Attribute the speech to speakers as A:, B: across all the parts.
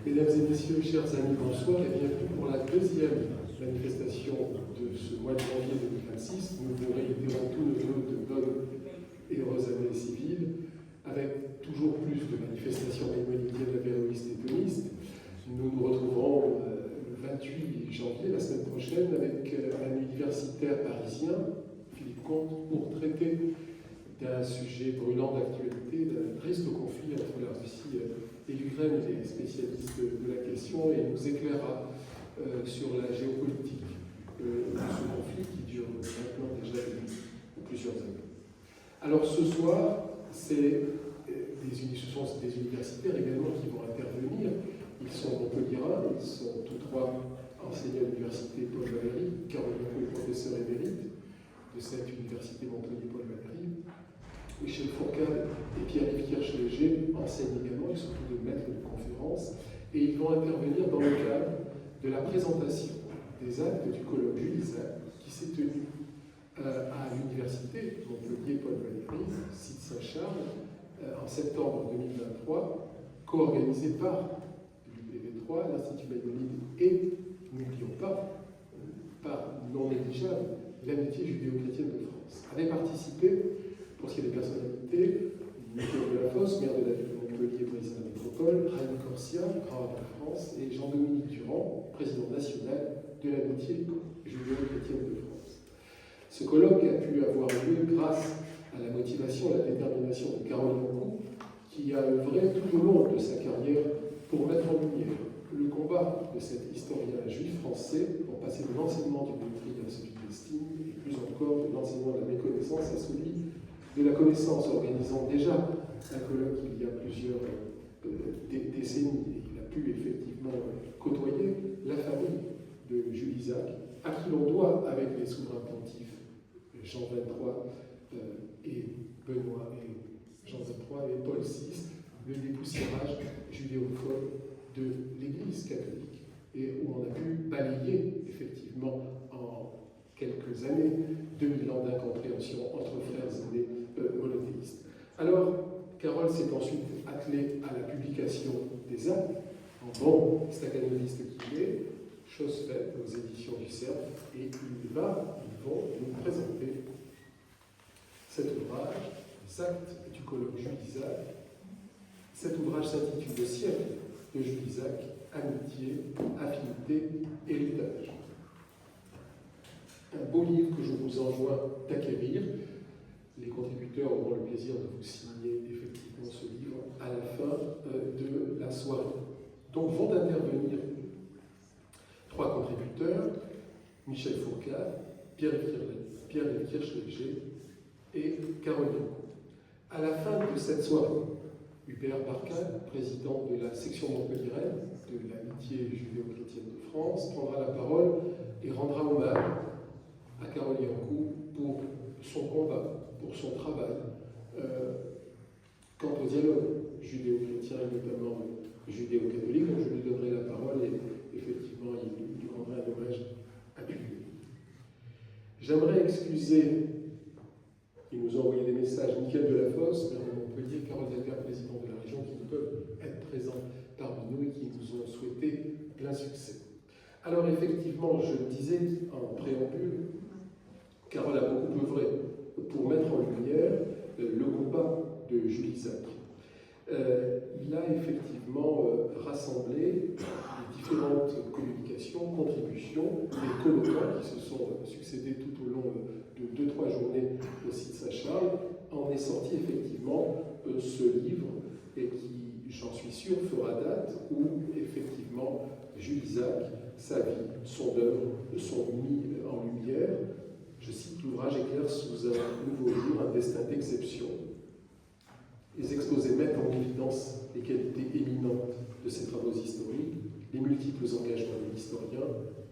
A: Mesdames et messieurs, chers amis, bonsoir et bienvenue pour la deuxième manifestation de ce mois de janvier 2026. Nous vous réitérons tous nos vœux de bonnes et heureuses années civiles, avec toujours plus de manifestations mémonidiennes, avéroïstes et thomistes. Nous nous retrouverons le 28 janvier, la semaine prochaine, avec un universitaire parisien, Philippe Comte, pour traiter d'un sujet brûlant d'actualité, d'un triste conflit entre la Russie et l'Ukraine. Il est spécialiste de la question et nous éclairera sur la géopolitique de ce conflit qui dure maintenant déjà depuis plusieurs années. Alors ce soir, ce sont des universitaires également qui vont intervenir. Ils sont montpelliérains, ils sont tous trois enseignants à l'université Paul Valéry. Caroline est professeur émérite de cette université Montpellier Paul Valéry. Michel Fourcade et Pierre-Yves Kirch-Léger enseignent également, ils sont tous deux maîtres de conférences, et ils vont intervenir dans le cadre de la présentation des actes du colloque Jules Isaac qui s'est tenu à l'université Montpellier Paul Valéry, site Saint-Charles, en septembre 2023, co-organisé par l'UPV3, l'Institut Maïmonide et, n'oublions pas, par non négligeable, l'Amitié judéo-chrétienne de France. Avaient participé, pour ce qui est des personnalités, Michel Delafosse, maire de la ville de Montpellier, président de la métropole, Raymond Corsia, grand rabbin de France, et Jean-Dominique Durand, président national de l'Amitié judéo-chrétienne de France. Ce colloque a pu avoir lieu grâce à la motivation et à la détermination de Caroline Roux, qui a œuvré tout au long de sa carrière pour mettre en lumière le combat de cet historien juif français pour passer de l'enseignement du doctrine à celui de l'estime, et plus encore de l'enseignement de la méconnaissance à celui de la connaissance, organisant déjà un colloque il y a plusieurs décennies. Et il a pu effectivement côtoyer la famille de Jules Isaac, à qui l'on doit, avec les souverains pontifes Jean XXIII et Benoît et Jean XXIII et Paul VI, le dépoussiérage judéophobe de l'Église catholique, et où on a pu balayer effectivement en quelques années 2000 ans d'incompréhension entre frères aînés monothéistes. Alors, Carole s'est ensuite attelée à la publication des actes, en bon staccanoviste qu'il est, chose faite aux éditions du Cercle, et ils vont nous présenter cet ouvrage, les actes du colloque Jules Isaac. Cet ouvrage s'intitule Le siècle de Jules Isaac, amitié, affinité, héritage. Un beau livre que je vous enjoins d'acquérir. Les contributeurs auront le plaisir de vous signer effectivement ce livre à la fin de la soirée. Donc vont intervenir trois contributeurs, Michel Fourcade, Pierre-Yves Kirch-Léger et Caroline Roux. À la fin de cette soirée, Hubert Barcade, président de la section montpelliéraine de l'Amitié judéo-chrétienne de France, prendra la parole et rendra hommage à Caroline Roux pour son combat, pour son travail, quant au dialogue judéo-chrétien et notamment judéo-catholique. Donc je lui donnerai la parole et effectivement il lui rendra un hommage appuyé. J'aimerais excuser, ils nous ont envoyé des messages, Michel Delafosse, maire de Montpellier, Carole Delga, président de la région, qui ne peuvent être présents parmi nous et qui nous ont souhaité plein succès. Alors effectivement, je le disais en préambule, Carole a beaucoup œuvré pour mettre en lumière le combat de Jules Isaac. Il a effectivement rassemblé les différentes communications, contributions, les colloques qui se sont succédés tout au long de 2-3 journées au site Saint-Charles, en est sorti effectivement ce livre, et qui, j'en suis sûr, fera date où effectivement Jules Isaac, sa vie, son œuvre sont mis en lumière. Je cite, l'ouvrage éclaire sous un nouveau jour un destin d'exception. Les exposés mettent en évidence les qualités éminentes de ces travaux historiques, les multiples engagements de l'historien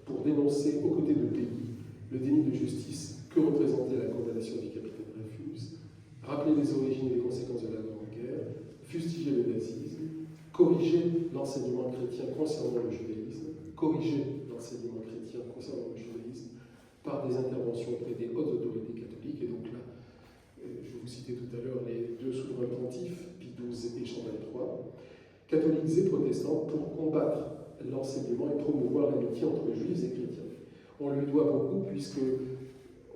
A: pour dénoncer aux côtés de pays le déni de justice que représentait la condamnation du capitaine Dreyfus, rappeler les origines et les conséquences de la Grande Guerre, fustiger le nazisme, corriger l'enseignement chrétien concernant le judaïsme, corriger l'enseignement chrétien concernant le judaïsme par des interventions auprès des hautes autorités catholiques. Et donc là, je vous citais tout à l'heure les deux souverains pontifes, Pie XII et Jean XXIII, catholiques et protestants, pour combattre l'enseignement et promouvoir l'amitié entre juifs et chrétiens. On lui doit beaucoup puisque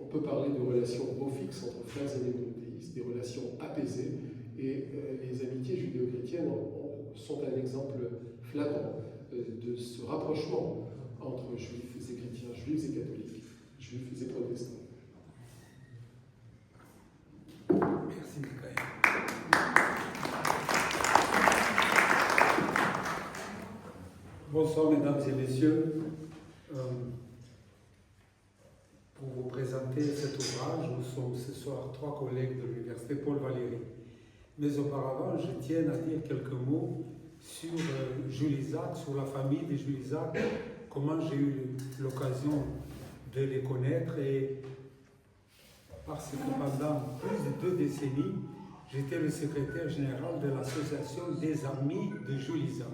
A: on peut parler de relations beau fixes entre frères et monothéistes, des relations apaisées, et les amitiés judéo-chrétiennes sont un exemple flagrant de ce rapprochement entre juifs et chrétiens, juifs et catholiques, juifs et protestants.
B: Merci, Michael. Bonsoir, mesdames et messieurs. Pour vous présenter cet ouvrage, nous sommes ce soir 3 collègues de l'Université Paul Valéry. Mais auparavant, je tiens à dire quelques mots sur Jules Isaac, sur la famille de Jules Isaac, comment j'ai eu l'occasion de les connaître, et parce que pendant plus de 2 décennies, j'étais le secrétaire général de l'association des amis de Jules Isaac.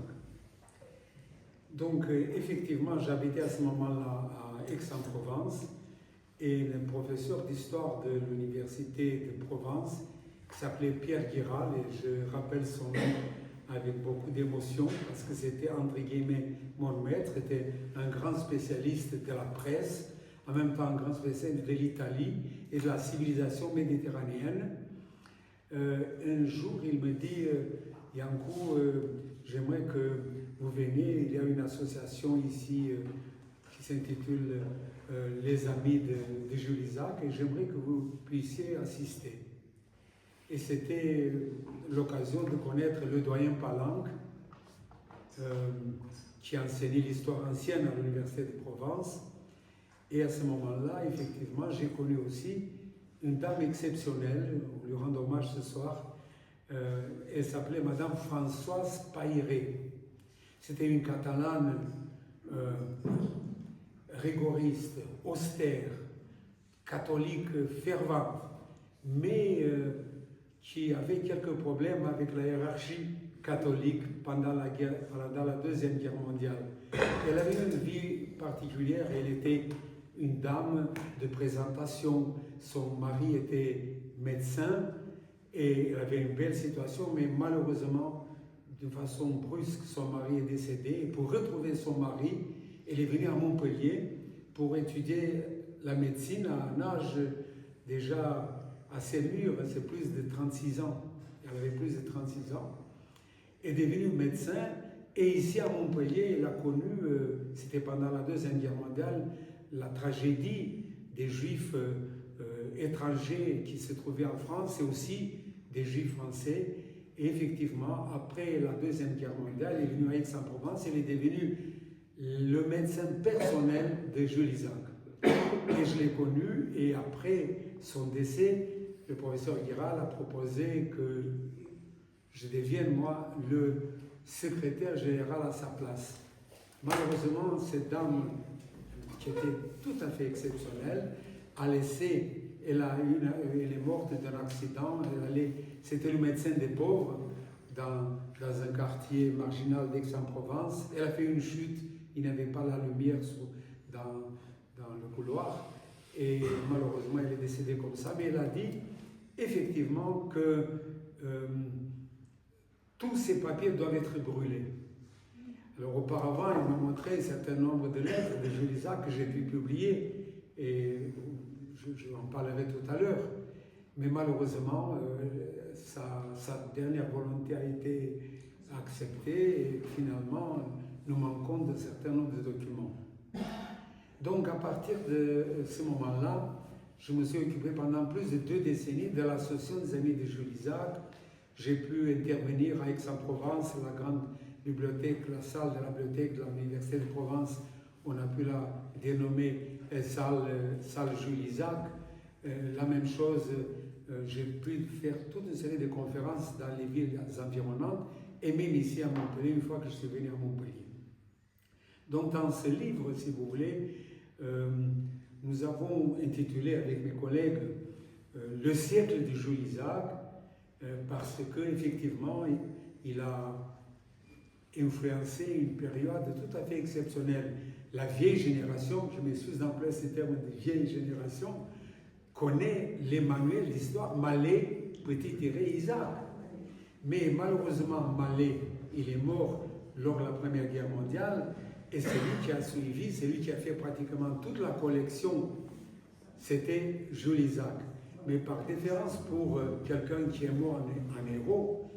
B: Donc effectivement, j'habitais à ce moment-là à Aix-en-Provence, et le professeur d'histoire de l'université de Provence, qui s'appelait Pierre Guiral, et je rappelle son nom avec beaucoup d'émotion, parce que c'était entre guillemets mon maître, était un grand spécialiste de la presse, en même temps un grand spécialiste de l'Italie et de la civilisation méditerranéenne. Un jour, il me dit, Yankou, j'aimerais que vous veniez, il y a une association ici qui s'intitule Les Amis de Jules Isaac, et j'aimerais que vous puissiez assister. Et c'était l'occasion de connaître le doyen Palanque, qui enseignait l'histoire ancienne à l'Université de Provence. Et à ce moment-là, effectivement, j'ai connu aussi une dame exceptionnelle, on lui rend hommage ce soir. Elle s'appelait Madame Françoise Pairé. C'était une Catalane rigoriste, austère, catholique fervente, mais qui avait quelques problèmes avec la hiérarchie catholique pendant la Deuxième Guerre mondiale. Elle avait une vie particulière, elle était une dame de présentation, son mari était médecin, et elle avait une belle situation, mais malheureusement, de façon brusque, son mari est décédé, et pour retrouver son mari, elle est venue à Montpellier pour étudier la médecine à un âge déjà assez mûr, c'est plus de 36 ans. Elle avait plus de 36 ans. Elle est devenue médecin, et ici à Montpellier, elle a connu, c'était pendant la Deuxième Guerre mondiale, la tragédie des Juifs étrangers qui se trouvaient en France, et aussi des Juifs français. Et effectivement, après la Deuxième Guerre mondiale, elle est venue à Aix-en-Provence, elle est devenue le médecin personnel de Jules Isaac. Et je l'ai connu, et après son décès, le professeur Guiral a proposé que je devienne, moi, le secrétaire général à sa place. Malheureusement, cette dame, qui était tout à fait exceptionnelle, a laissé, elle est morte d'un accident, c'était le médecin des pauvres dans un quartier marginal d'Aix-en-Provence. Elle a fait une chute, il n'y avait pas la lumière dans le couloir, et malheureusement elle est décédée comme ça, mais elle a dit effectivement que tous ces papiers doivent être brûlés. Alors auparavant, elle m'a montré un certain nombre de lettres de Jules Isaac que j'ai pu publier, et je en parlerai tout à l'heure, mais malheureusement, sa dernière volonté a été acceptée, et finalement, nous manquons d'un certain nombre de documents. Donc à partir de ce moment-là, je me suis occupé pendant plus de 2 décennies de l'association des Amis de Jules Isaac. J'ai pu intervenir à Aix-en-Provence, la grande bibliothèque, la salle de la bibliothèque de l'Université de Provence, on a pu la dénommer salle Jules Isaac. La même chose, j'ai pu faire toute une série de conférences dans les villes environnantes, et même ici à Montpellier, une fois que je suis venu à Montpellier. Donc dans ce livre, si vous voulez, nous avons intitulé avec mes collègues Le siècle de Jules Isaac, parce qu'effectivement, il a influencé une période tout à fait exceptionnelle. La vieille génération, je m'excuse d'employer ce terme de vieille génération, connaît les manuels d'histoire Mallet, Petit-Isaac. Mais malheureusement, Mallet, il est mort lors de la Première Guerre mondiale, et c'est lui qui a suivi, c'est lui qui a fait pratiquement toute la collection. C'était Jules Isaac. Mais par déférence pour quelqu'un qui est mort en héros,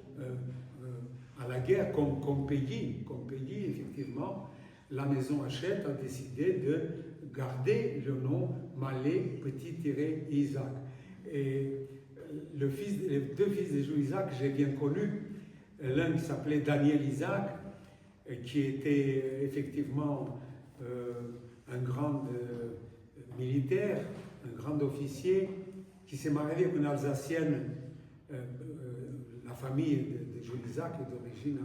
B: à la guerre, comme Peggy, effectivement, la maison Hachette a décidé de garder le nom Mallet Petit-Isaac. Et les deux fils de Jules Isaac, j'ai bien connu. L'un qui s'appelait Daniel Isaac, qui était effectivement un grand militaire, un grand officier, qui s'est marié avec une Alsacienne. La famille de Jules Isaac est d'origine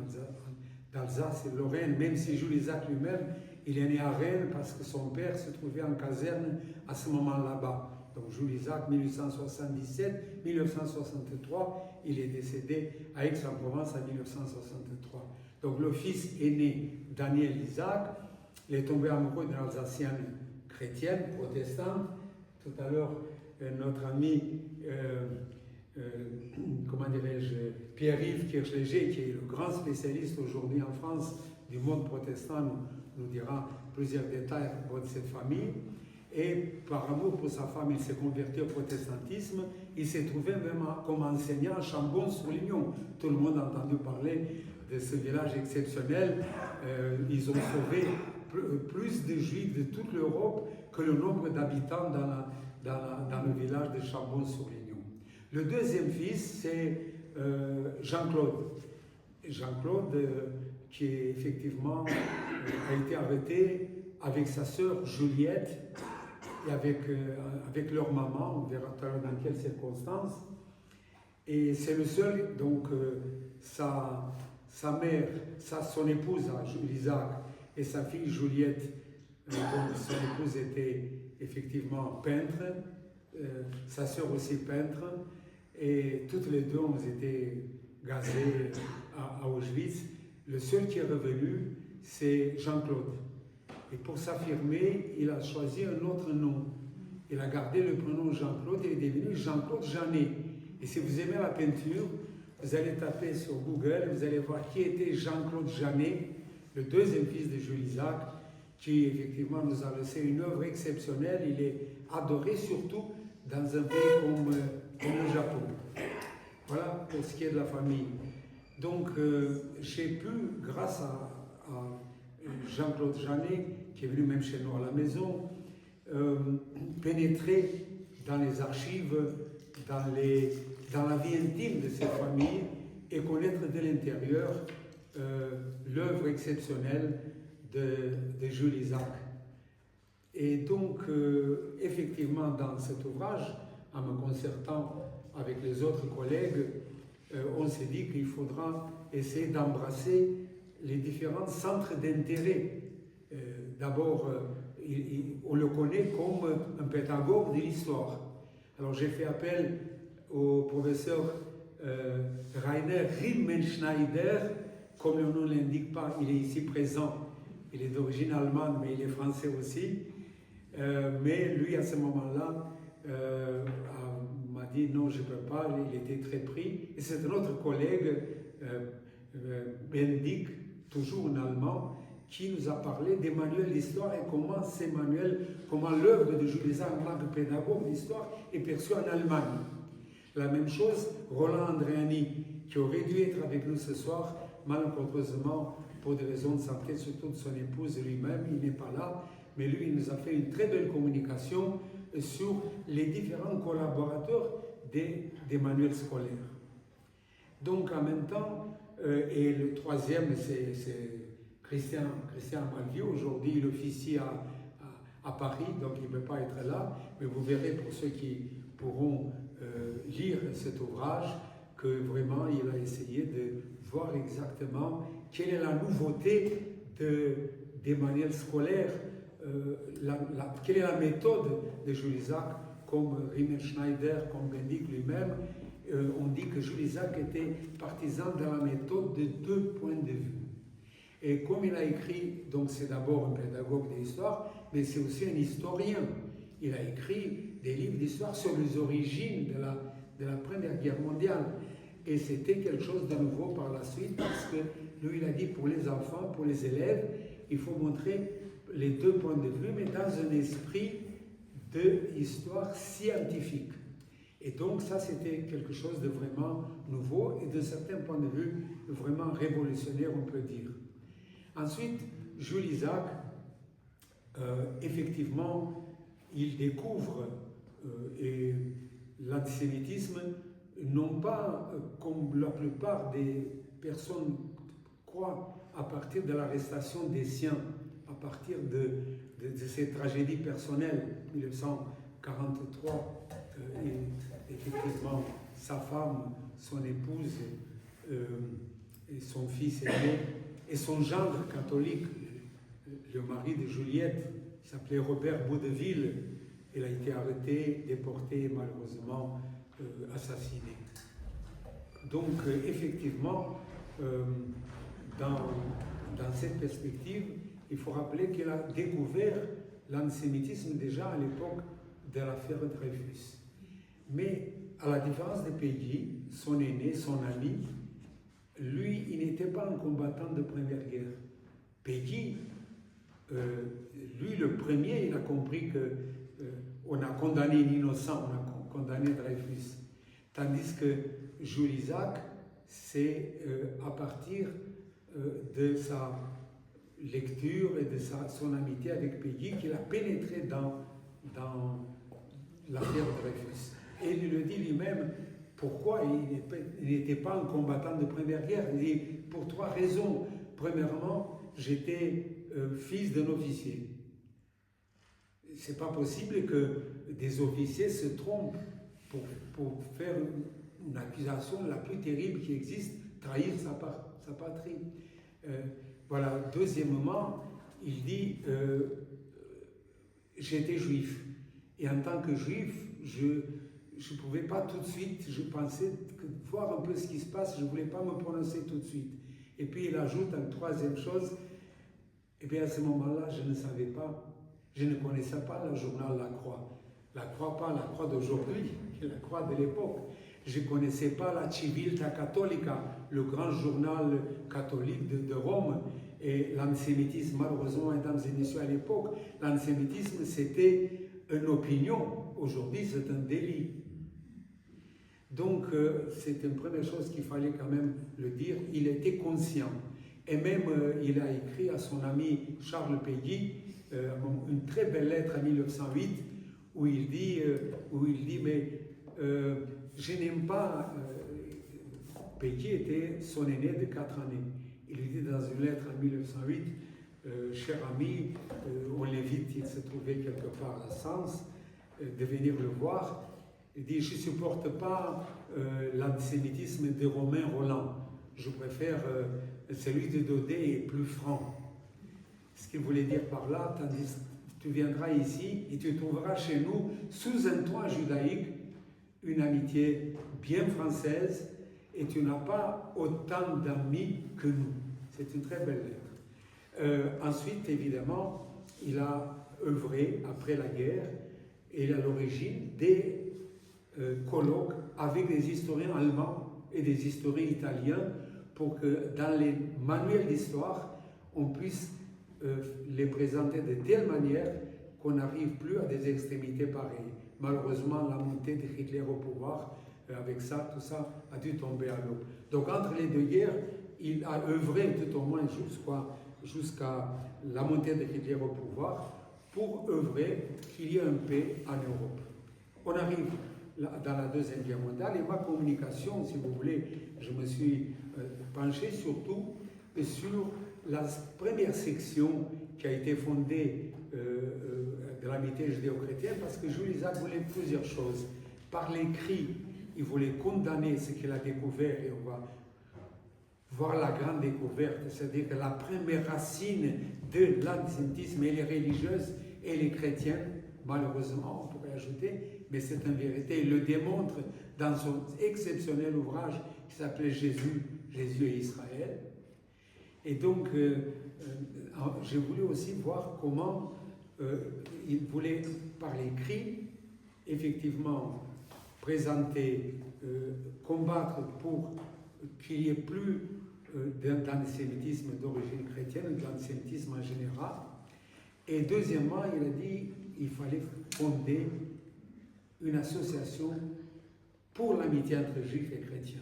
B: d'Alsace et Lorraine, même si Jules Isaac lui-même, il est né à Rennes parce que son père se trouvait en caserne à ce moment là-bas. Donc Jules Isaac, 1877-1963, il est décédé à Aix-en-Provence en 1963. Donc le fils aîné, Daniel Isaac, il est tombé amoureux d'une Alsacienne chrétienne, protestante. Tout à l'heure, notre ami, comment dirais-je, Pierre-Yves Kirchléger, qui est le grand spécialiste aujourd'hui en France du monde protestant, nous dira plusieurs détails à propos de cette famille. Et par amour pour sa femme, il s'est converti au protestantisme. Il s'est trouvé même comme enseignant à Chambon-sur-Lignon. Tout le monde a entendu parler de ce village exceptionnel. Ils ont sauvé plus de Juifs de toute l'Europe que le nombre d'habitants dans le village de Chambon-sur-Lignon. Le deuxième fils, c'est Jean-Claude. Jean-Claude, qui effectivement a été arrêté avec sa sœur Juliette et avec leur maman, on verra tout à l'heure dans quelles circonstances. Et c'est le seul, donc sa mère, son épouse, Jules Isaac, et sa fille Juliette, donc son épouse était effectivement peintre, sa sœur aussi peintre, et toutes les deux ont été gazées à Auschwitz. Le seul qui est revenu, c'est Jean-Claude. Et pour s'affirmer, il a choisi un autre nom. Il a gardé le prénom Jean-Claude et il est devenu Jean-Claude Janet. Et si vous aimez la peinture, vous allez taper sur Google, vous allez voir qui était Jean-Claude Janet, le deuxième fils de Jules Isaac, qui effectivement nous a laissé une œuvre exceptionnelle. Il est adoré surtout dans un pays comme le Japon. Voilà pour ce qui est de la famille. Donc j'ai pu, grâce à Jean-Claude Janet, qui est venu même chez nous à la maison, pénétrer dans les archives, dans la vie intime de cette famille et connaître de l'intérieur l'œuvre exceptionnelle de Jules Isaac. Et donc, effectivement, dans cet ouvrage, en me concertant avec les autres collègues, on s'est dit qu'il faudra essayer d'embrasser les différents centres d'intérêt. D'abord, on le connaît comme un pédagogue de l'histoire. Alors j'ai fait appel au professeur Rainer Riemenschneider, comme le nom ne l'indique pas, il est ici présent. Il est d'origine allemande, mais il est français aussi. Mais lui, à ce moment-là, m'a dit non, je ne peux pas, il était très pris. Et c'est un autre collègue, Bendik, toujours en allemand, qui nous a parlé des manuels d'histoire et comment ces manuels, comment l'œuvre de Jules Isaac en tant que pédagogue d'histoire est perçue en Allemagne. La même chose, Roland Andréani, qui aurait dû être avec nous ce soir, malheureusement, pour des raisons de santé, surtout de son épouse lui-même, il n'est pas là, mais lui, il nous a fait une très belle communication sur les différents collaborateurs des manuels scolaires. Donc, en même temps, et le troisième, c'est Christian Malvieux. Aujourd'hui, il officie à Paris, donc il ne peut pas être là, mais vous verrez pour ceux qui pourront lire cet ouvrage que vraiment il a essayé de voir exactement quelle est la nouveauté des manuels scolaires, quelle est la méthode de Jules Isaac, comme Riemenschneider, comme Bendik lui-même. On dit que Jules Isaac était partisan de la méthode de deux points de vue. Et comme il a écrit, donc c'est d'abord un pédagogue de l'histoire, mais c'est aussi un historien. Il a écrit des livres d'histoire sur les origines de la Première Guerre mondiale. Et c'était quelque chose de nouveau par la suite, parce que lui, il a dit pour les enfants, pour les élèves, il faut montrer les deux points de vue, mais dans un esprit d'histoire scientifique. Et donc ça, c'était quelque chose de vraiment nouveau et de certains points de vue vraiment révolutionnaire, on peut dire. Ensuite, Jules Isaac, effectivement, il découvre l'antisémitisme, non pas comme la plupart des personnes croient, à partir de l'arrestation des siens, à partir de ces tragédies personnelles, 1943, et effectivement, sa femme, son épouse, et son fils aîné, et son gendre catholique, le mari de Juliette, il s'appelait Robert Baudeville. Il a été arrêté, déporté, malheureusement assassiné. Donc, effectivement, dans cette perspective, il faut rappeler qu'il a découvert l'antisémitisme déjà à l'époque de l'affaire Dreyfus. Mais, à la différence de Peggy, son aîné, son ami, lui, il n'était pas un combattant de première guerre. Peggy, lui, le premier, il a compris que on a condamné un innocent, on a condamné Dreyfus. Tandis que Jules Isaac, c'est à partir de sa lecture et de son amitié avec Peggy qu'il a pénétré dans l'affaire Dreyfus. Et il le dit lui-même, pourquoi il n'était pas un combattant de première guerre. Il dit, pour trois raisons. Premièrement, j'étais fils d'un officier. C'est pas possible que des officiers se trompent pour faire une accusation la plus terrible qui existe, trahir sa patrie. Voilà. Deuxièmement, il dit j'étais juif. Et en tant que juif, je ne pouvais pas tout de suite, je pensais voir un peu ce qui se passe, je ne voulais pas me prononcer tout de suite. Et puis il ajoute une troisième chose, et bien à ce moment-là, je ne savais pas, je ne connaissais pas le journal La Croix. La Croix, pas la Croix d'aujourd'hui, la Croix de l'époque. Je ne connaissais pas la Civiltà Cattolica, le grand journal catholique de Rome. Et l'antisémitisme, malheureusement, mesdames et messieurs, à l'époque, l'antisémitisme, c'était une opinion. Aujourd'hui, c'est un délit. Donc, c'est une première chose qu'il fallait quand même le dire. Il était conscient. Et même, il a écrit à son ami Charles Péguy une très belle lettre en 1908 où il dit mais je n'aime pas... Péguy était son aîné de 4 années. Il dit dans une lettre en 1908, cher ami, on l'évite, il se trouvait quelque part à Sens, de venir le voir. Il dit, je ne supporte pas l'antisémitisme de Romain Roland. Je préfère celui de Daudet et plus franc. Ce qu'il voulait dire par là, tandis que tu viendras ici et tu trouveras chez nous, sous un toit judaïque, une amitié bien française, et tu n'as pas autant d'amis que nous. C'est une très belle lettre. Ensuite, évidemment, il a œuvré après la guerre, et il est à l'origine des colloques avec des historiens allemands et des historiens italiens pour que dans les manuels d'histoire, on puisse les présenter de telle manière qu'on n'arrive plus à des extrémités pareilles. Malheureusement, la montée de Hitler au pouvoir, avec ça, tout ça a dû tomber à l'eau. Donc entre les deux guerres, il a œuvré tout au moins jusqu'à la montée de Hitler au pouvoir pour œuvrer qu'il y ait une paix en Europe. On arrive dans la Deuxième Guerre mondiale et ma communication, si vous voulez, je me suis penché surtout sur la première section qui a été fondée de l'amitié judéo-chrétienne parce que Jules Isaac voulait plusieurs choses. Par l'écrit, il voulait condamner ce qu'il a découvert et on va voir la grande découverte, c'est-à-dire que la première racine de l'antisémitisme, elle est religieuse et elle est chrétienne, malheureusement, on pourrait ajouter, mais c'est une vérité. Il le démontre dans son exceptionnel ouvrage qui s'appelait Jésus et Israël. Et donc, j'ai voulu aussi voir comment il voulait, par l'écrit, effectivement, présenter, combattre pour qu'il n'y ait plus d'antisémitisme d'origine chrétienne, d'antisémitisme en général. Et deuxièmement, il a dit qu'il fallait fonder une association pour l'amitié entre juifs et chrétiens.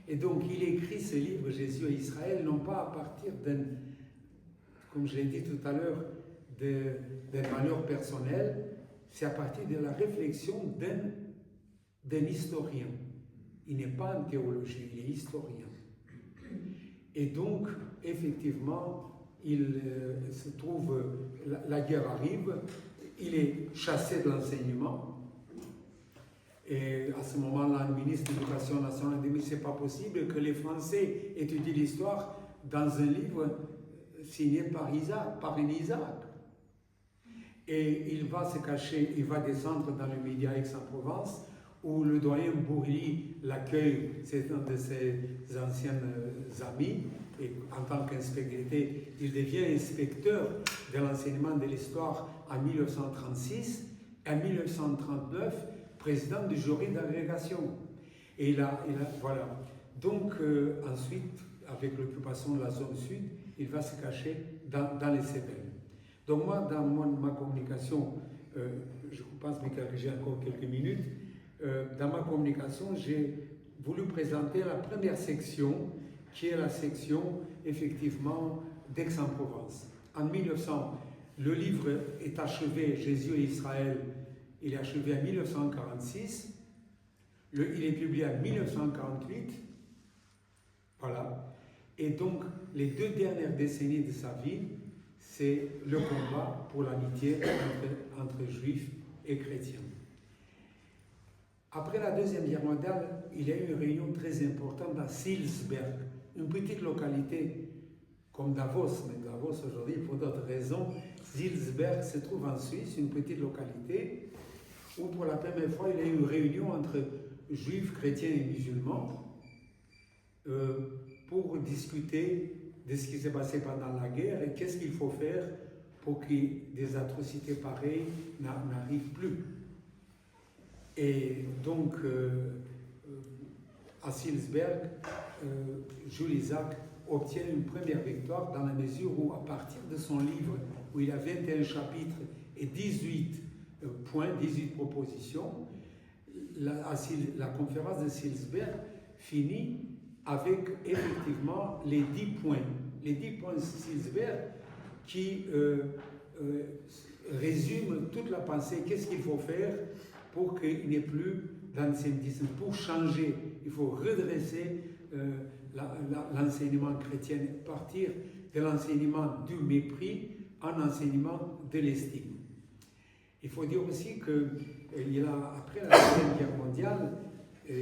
B: Et donc, il écrit ce livre, Jésus et Israël, non pas à partir d'un, comme je l'ai dit tout à l'heure, d'un malheur personnel, c'est à partir de la réflexion d'un historien. Il n'est pas un théologien, il est historien. Et donc, effectivement, il se trouve, la guerre arrive, il est chassé de l'enseignement. Et à ce moment-là, le ministre de l'Éducation nationale dit « Mais c'est pas possible que les Français étudient l'histoire dans un livre signé par un Isaac. » Et il va se cacher, il va descendre dans le média Aix-en-Provence, où le doyen Bourly l'accueille, c'est un de ses anciens amis, et en tant qu'inspecteur, il devient inspecteur de l'enseignement de l'histoire en 1936, et en 1939, président du jury d'agrégation. Et voilà. Donc, ensuite, avec l'occupation de la zone sud, il va se cacher dans les Cévennes. Donc moi, dans ma communication, je pense que j'ai encore quelques minutes, dans ma communication, j'ai voulu présenter la première section, qui est la section, effectivement, d'Aix-en-Provence. En 1900, le livre est achevé, Jésus et Israël, il est achevé en 1946, il est publié en 1948, voilà. Et donc, les 2 dernières décennies de sa vie, c'est le combat pour l'amitié entre juifs et chrétiens. Après la Deuxième Guerre mondiale, il y a eu une réunion très importante à Silsberg, une petite localité comme Davos, mais Davos aujourd'hui, pour d'autres raisons, Silsberg se trouve en Suisse, une petite localité, où pour la première fois, il y a eu une réunion entre juifs, chrétiens et musulmans pour discuter de ce qui s'est passé pendant la guerre et qu'est-ce qu'il faut faire pour que des atrocités pareilles n'arrivent plus. Et donc, à Silsberg, Jules Isaac obtient une première victoire dans la mesure où, à partir de son livre, où il a 21 chapitres et 18 points, 18 propositions, la conférence de Silsberg finit avec effectivement les 10 points. Les 10 points de Silsberg qui résument toute la pensée. Qu'est-ce qu'il faut faire pour qu'il n'y ait plus d'antisémitisme? Pour changer, il faut redresser l'enseignement chrétien, partir de l'enseignement du mépris en enseignement de l'estime. Il faut dire aussi que après la Deuxième Guerre mondiale,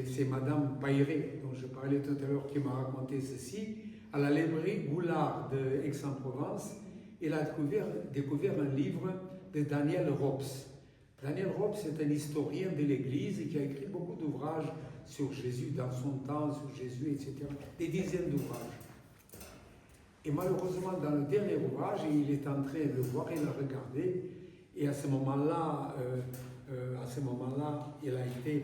B: c'est Madame Bayré, dont je parlais tout à l'heure, qui m'a raconté ceci, à la librairie Goulard de Aix-en-Provence, il a découvert un livre de Daniel Rops. Daniel Rops est un historien de l'Église qui a écrit beaucoup d'ouvrages sur Jésus dans son temps, sur Jésus, etc. Des dizaines d'ouvrages. Et malheureusement, dans le dernier ouvrage, il est en train de le voir et de le regarder. Et à ce moment-là, il a été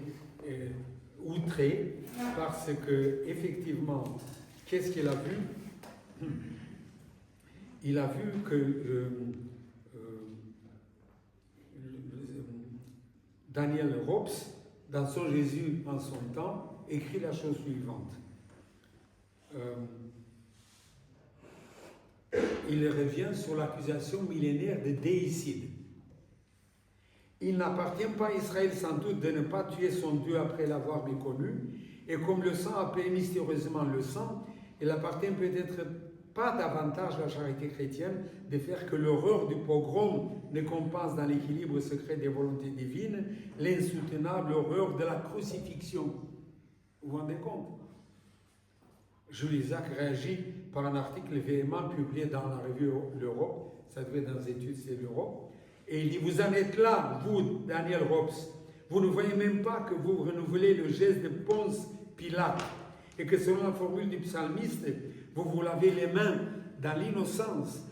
B: outré parce que, effectivement, qu'est-ce qu'il a vu? Il a vu que Daniel Rops, dans son Jésus en son temps, écrit la chose suivante. Il revient sur l'accusation millénaire de déicide. Il n'appartient pas à Israël sans doute de ne pas tuer son Dieu après l'avoir méconnu, et comme le sang appelle mystérieusement le sang, il appartient peut-être pas davantage à la charité chrétienne de faire que l'horreur du pogrom ne compense dans l'équilibre secret des volontés divines l'insoutenable horreur de la crucifixion. Vous vous rendez compte? Jules Isaac réagit par un article véhément publié dans la revue L'Europe, ça devait être dans les études, c'est l'Europe, et il dit, vous en êtes là, vous, Daniel Rops, vous ne voyez même pas que vous renouvelez le geste de Ponce Pilate, et que selon la formule du psalmiste, vous vous lavez les mains dans l'innocence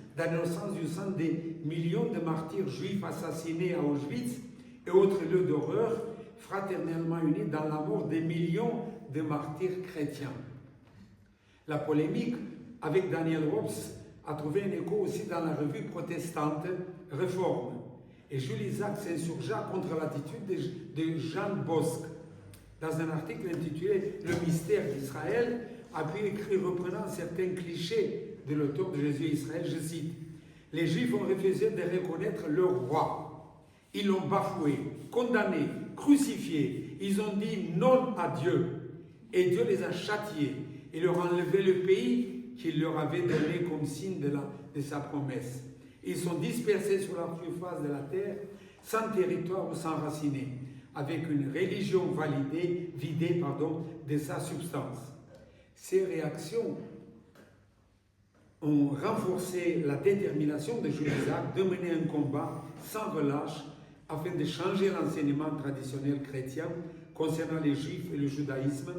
B: du sang des millions de martyrs juifs assassinés à Auschwitz et autres lieux d'horreur, fraternellement unis dans la mort des millions de martyrs chrétiens. La polémique avec Daniel Rops a trouvé un écho aussi dans la revue protestante Réforme. Et Jules Isaac s'insurgea contre l'attitude de Jean Bosc. Dans un article intitulé « Le mystère d'Israël », a pu écrire reprenant certains clichés de l'auteur de Jésus Israël, je cite, « Les Juifs ont refusé de reconnaître leur roi. Ils l'ont bafoué, condamné, crucifié. Ils ont dit non à Dieu. Et Dieu les a châtiés. Il leur a enlevé le pays qu'il leur avait donné comme signe de sa promesse. Ils sont dispersés sur la surface de la terre, sans territoire ou sans raciner, avec une religion vidée de sa substance. » Ces réactions ont renforcé la détermination de Jules Isaac de mener un combat sans relâche afin de changer l'enseignement traditionnel chrétien concernant les Juifs et le judaïsme.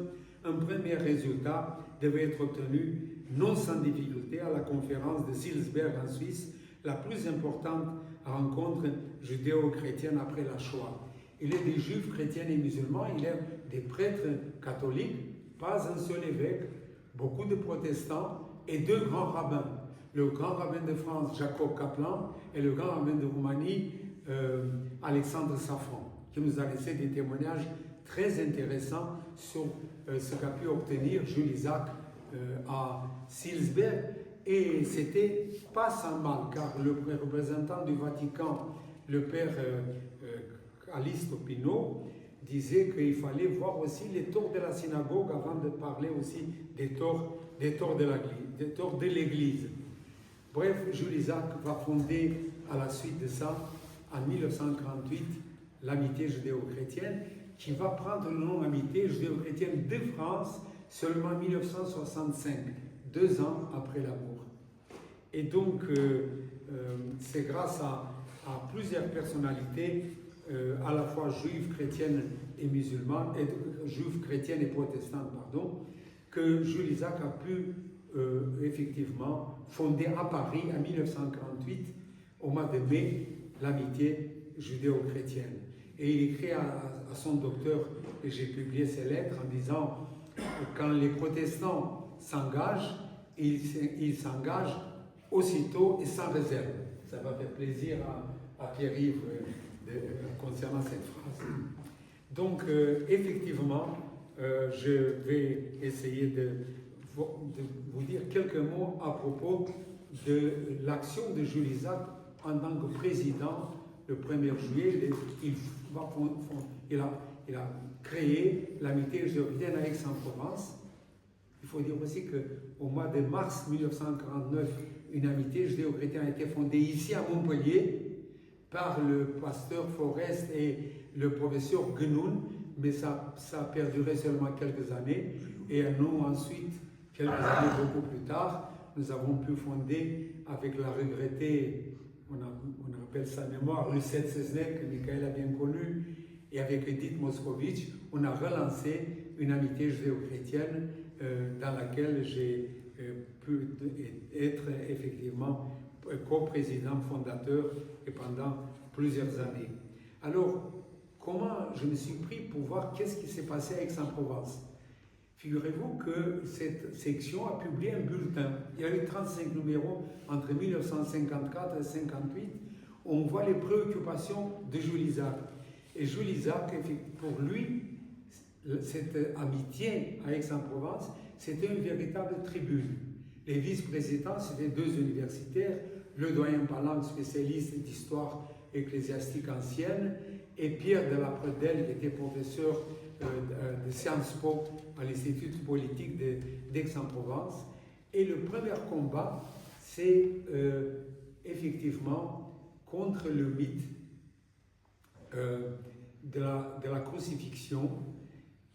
B: Un premier résultat devait être obtenu non sans difficulté à la conférence de Silsberg en Suisse, la plus importante rencontre judéo-chrétienne après la Shoah. Il est des Juifs, chrétiens et musulmans, il est des prêtres catholiques, pas un seul évêque, beaucoup de protestants et deux grands rabbins. Le grand rabbin de France, Jacob Kaplan, et le grand rabbin de Roumanie, Alexandre Safran, qui nous a laissé des témoignages très intéressants sur ce qu'a pu obtenir Jules Isaac à Silsberg. Et c'était pas sans mal, car le représentant du Vatican, le père Calixto Pino, disait qu'il fallait voir aussi les torts de la synagogue avant de parler aussi des torts de l'Église. Bref, Jules Isaac va fonder à la suite de ça, en 1948, l'Amitié judéo-chrétienne, qui va prendre le nom Amitié judéo-chrétienne de France seulement en 1965, 2 ans après la mort. Et donc, c'est grâce à plusieurs personnalités, à la fois juives, chrétiennes et musulmanes, juives, chrétiennes et protestantes, que Jules Isaac a pu effectivement fonder à Paris en 1948, au mois de mai, l'Amitié judéo-chrétienne. Et il écrit à son docteur, et j'ai publié ses lettres, en disant que quand les protestants s'engagent, ils s'engagent aussitôt et sans réserve. Ça va faire plaisir à Pierre-Yves concernant cette phrase. Donc, effectivement, je vais essayer de vous dire quelques mots à propos de l'action de Jules Isaac en tant que président le 1er juillet. Il a créé l'Amitié judéo-chrétienne à Aix-en-Provence. Il faut dire aussi qu'au mois de mars 1949, une amitié judéo-chrétienne a été fondée ici à Montpellier par le pasteur Forest et le professeur Guenoun, mais ça a perduré seulement quelques années. Et nous, ensuite, quelques années beaucoup plus tard, nous avons pu fonder avec la regrettée, on appelle sa mémoire, Lucette Sesnek, que Michael a bien connu, et avec Edith Moscovitch, on a relancé une amitié judéo-chrétienne dans laquelle j'ai pu être effectivement co-président fondateur et pendant plusieurs années. Alors, comment je me suis pris pour voir qu'est-ce qui s'est passé à Aix-en-Provence? Figurez-vous que cette section a publié un bulletin. Il y a eu 35 numéros entre 1954 et 1958. On voit les préoccupations de Jules Isaac. Et Jules Isaac, pour lui, cette amitié à Aix-en-Provence, c'était une véritable tribune. Les vice-présidents, c'était 2 universitaires, le doyen Palang, spécialiste d'histoire ecclésiastique ancienne, et Pierre de la Predelle, qui était professeur de Sciences Po à l'Institut politique d'Aix-en-Provence. Et le premier combat, c'est effectivement contre le mythe de la crucifixion.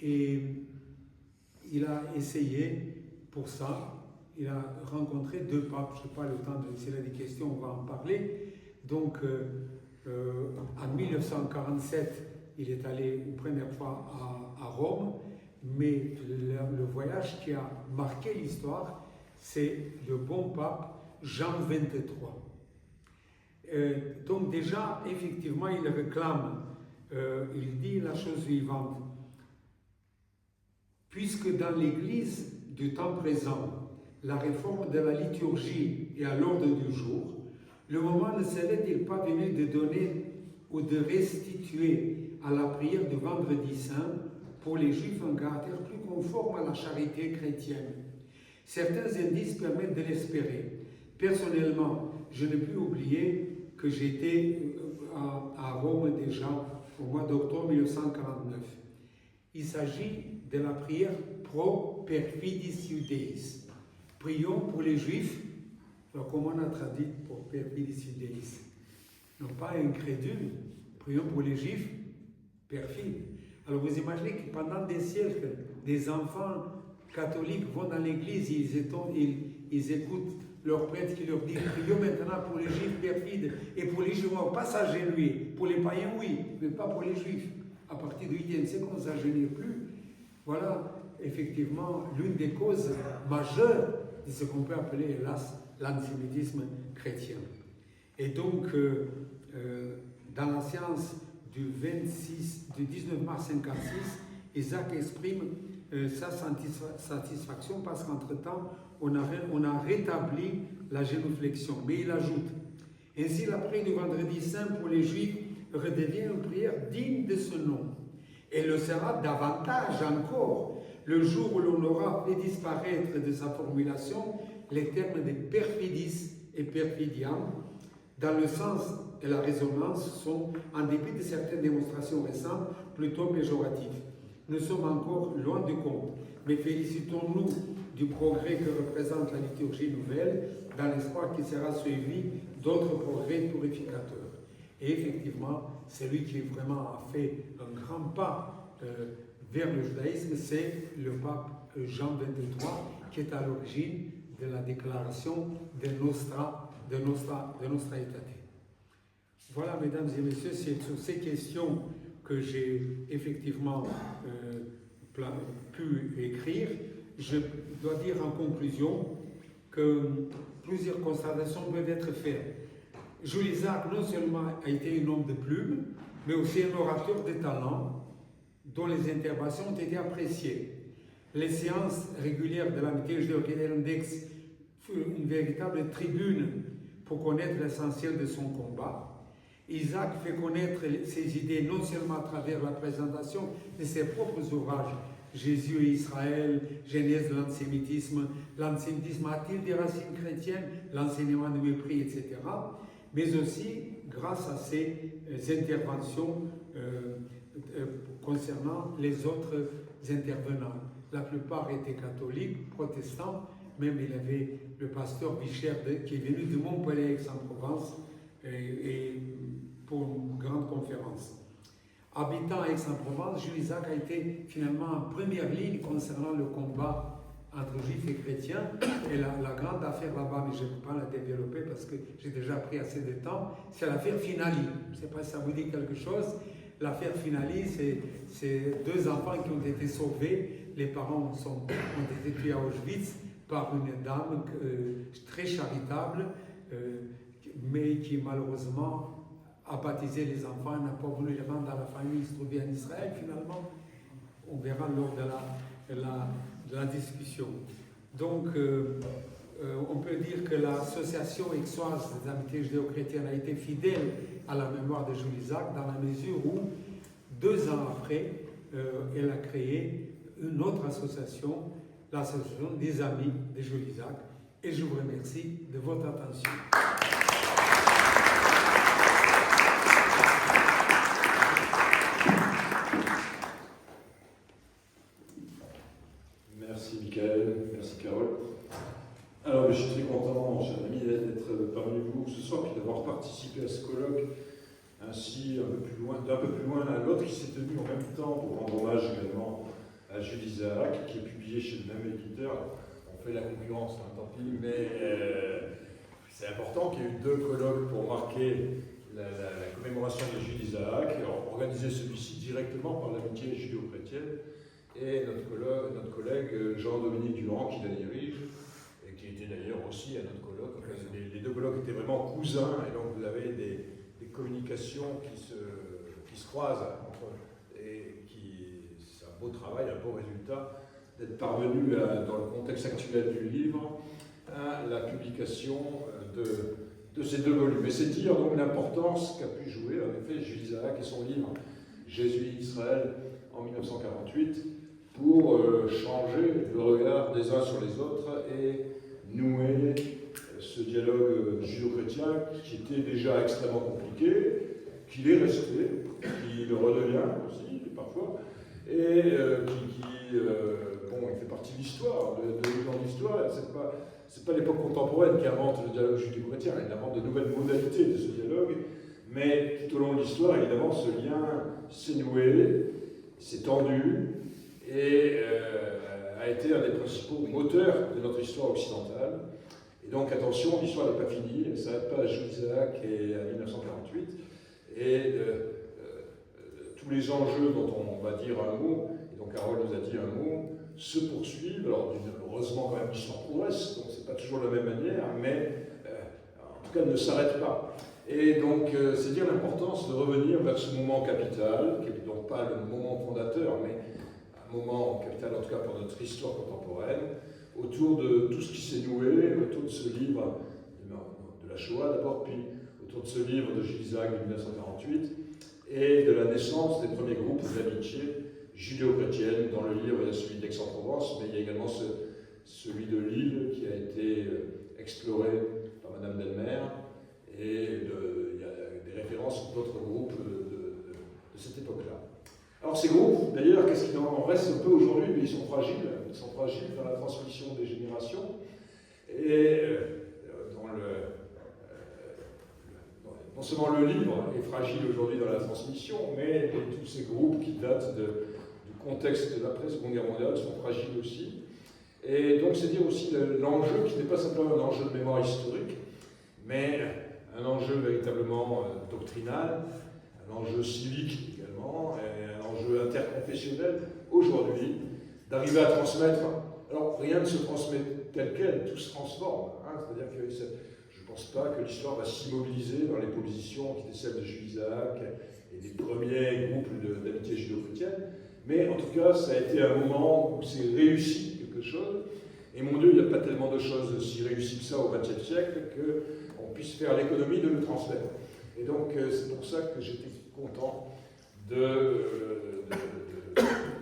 B: Et il a essayé pour ça, il a rencontré 2 papes. Je n'ai pas le temps de, s'il y a des questions, on va en parler. Donc, en 1947, il est allé une première fois à Rome, mais le voyage qui a marqué l'histoire, c'est le bon pape Jean XXIII. Donc déjà, effectivement, il réclame il dit la chose suivante. Puisque dans l'Église du temps présent, la réforme de la liturgie est à l'ordre du jour, le moment ne serait-il pas venu de donner ou de restituer à la prière du vendredi saint pour les Juifs un caractère plus conforme à la charité chrétienne? Certains indices permettent de l'espérer. Personnellement, je n'ai plus oublié que j'étais à Rome déjà au mois d'octobre 1949. Il s'agit de la prière pro perfidis Judaeis. Prions pour les Juifs. Alors, comment on a traduit pour perfidis Judaeis? Non pas incrédules. Prions pour les Juifs perfides. Alors, vous imaginez que pendant des siècles, des enfants catholiques vont dans l'église, ils écoutent leur prêtre qui leur dit prions maintenant pour les Juifs perfides et pour les Juifs, pas ça lui. Pour les païens, oui, mais pas pour les Juifs. À partir du 8e siècle, on ne s'agenouille plus. Voilà, effectivement, l'une des causes majeures de ce qu'on peut appeler, hélas, l'antisémitisme chrétien. Et donc, dans la séance du 19 mars 1956, Isaac exprime sa satisfaction parce qu'entre-temps, on a rétabli la génuflexion. Mais il ajoute, ainsi la prière du vendredi saint pour les Juifs redevient une prière digne de ce nom. Et le sera davantage encore le jour où l'on aura fait disparaître de sa formulation les termes de perfidis et perfidiam, dans le sens et la résonance sont, en dépit de certaines démonstrations récentes, plutôt péjoratives. Nous sommes encore loin du compte, mais félicitons-nous du progrès que représente la liturgie nouvelle, dans l'espoir qu'il sera suivi d'autres progrès purificateurs. Et effectivement, celui qui vraiment a fait un grand pas vers le judaïsme, c'est le pape Jean XXIII, qui est à l'origine de la déclaration de Nostra Aetate. Voilà, mesdames et messieurs, c'est sur ces questions que j'ai effectivement pu écrire. Je dois dire en conclusion que plusieurs constatations peuvent être faites. Jules Isaac non seulement a été un homme de plume, mais aussi un orateur de talent dont les interventions ont été appréciées. Les séances régulières de l'amitié judéo-chrétienne index furent une véritable tribune pour connaître l'essentiel de son combat. Isaac fait connaître ses idées non seulement à travers la présentation de ses propres ouvrages, Jésus et Israël, Genèse de l'antisémitisme, l'antisémitisme a-t-il des racines chrétiennes, l'enseignement du mépris, etc., mais aussi grâce à ses interventions concernant les autres intervenants. La plupart étaient catholiques, protestants, même il y avait le pasteur Bichère qui est venu de Montpellier, Aix-en-Provence, et pour une grande conférence. Habitant à Aix-en-Provence, Jules Isaac a été finalement en première ligne concernant le combat entre juifs et chrétiens. Et la grande affaire là-bas, mais je ne peux pas la développer parce que j'ai déjà pris assez de temps, c'est l'affaire Finali. Je ne sais pas si ça vous dit quelque chose. L'affaire Finali, c'est deux enfants qui ont été sauvés. Les parents ont été tués à Auschwitz par une dame très charitable, mais qui malheureusement a baptisé les enfants, n'a pas voulu les rendre dans la famille, ils se trouvaient en Israël finalement. On verra lors de la discussion. Donc, on peut dire que l'association aixoise des amitiés judéo-chrétiennes a été fidèle à la mémoire de Jules Isaac dans la mesure où, 2 ans après, elle a créé une autre association, l'association des amis de Jules Isaac. Et je vous remercie de votre attention.
C: Merci Michael, merci Carole. Alors je suis très content, cher ami, d'être parmi vous ce soir et d'avoir participé à ce colloque, ainsi d'un peu plus loin l'un à l'autre, qui s'est tenu en même temps pour rendre hommage également à Jules Isaac, qui est publié chez le même éditeur. On fait la concurrence, hein, tant pis, mais c'est important qu'il y ait eu 2 colloques pour marquer la commémoration de Jules Isaac, organisé celui-ci directement par l'amitié judéo-chrétienne, et notre collègue Jean-Dominique Durand qui la dirige, et qui était d'ailleurs aussi à notre colloque. Enfin, les 2 colloques étaient vraiment cousins, et donc vous avez des communications qui qui se croisent entre eux, et c'est un beau travail, un beau résultat d'être parvenu, dans le contexte actuel du livre, à la publication de ces 2 volumes. Et c'est dire donc l'importance qu'a pu jouer, en effet, Jules Isaac et son livre Jésus et Israël en 1948 pour changer le regard des uns sur les autres et nouer ce dialogue judéo-chrétien qui était déjà extrêmement compliqué, qu'il est resté, qui le redevient aussi parfois, et il fait partie de l'histoire, de l'histoire. C'est pas l'époque contemporaine qui invente le dialogue judéo-chrétien, il invente de nouvelles modalités de ce dialogue, mais tout au long de l'histoire, évidemment, ce lien s'est noué, s'est tendu, et a été un des principaux moteurs de notre histoire occidentale. Et donc, attention, l'histoire n'est pas finie, elle ne s'arrête pas à Jules Isaac et à 1948, et tous les enjeux dont on va dire un mot, et dont Carole nous a dit un mot, se poursuivent. Alors, heureusement, quand même, l'histoire progresse, donc c'est pas toujours de la même manière, mais en tout cas, elle ne s'arrête pas. Et donc, c'est dire l'importance de revenir vers ce moment capital, qui n'est donc pas le moment fondateur, mais un moment capital, en tout cas pour notre histoire contemporaine, autour de tout ce qui s'est noué, autour de ce livre de la Shoah d'abord, puis autour de ce livre de Jules Isaac de 1948, et de la naissance des premiers groupes d'amitié judéo-chrétienne. Dans le livre, il y a celui d'Aix-en-Provence, mais il y a également celui de Lille qui a été exploré par Madame Delmer, et il y a des références d'autres groupes de cette époque-là. Alors ces groupes, d'ailleurs, qu'est-ce qu'il en reste un peu aujourd'hui? Ils sont fragiles dans la transmission des générations, et non seulement le livre est fragile aujourd'hui dans la transmission, mais tous ces groupes qui datent du contexte de l'après-Seconde Guerre mondiale sont fragiles aussi. Et donc c'est dire aussi l'enjeu qui n'est pas simplement un enjeu de mémoire historique, mais un enjeu véritablement doctrinal, un enjeu civique également, et un enjeu interconfessionnel aujourd'hui, d'arriver à transmettre. Alors rien ne se transmet tel quel, tout se transforme. C'est-à-dire que je ne pense pas que l'histoire va s'immobiliser dans les positions qui étaient celles de Jules Isaac et des premiers groupes d'amitié judéo-chrétienne, mais en tout cas, ça a été un moment où c'est réussi quelque chose. Et mon Dieu, il n'y a pas tellement de choses si réussies que ça au XXe siècle qu'on puisse faire l'économie de le transmettre. Et donc, c'est pour ça que j'étais content de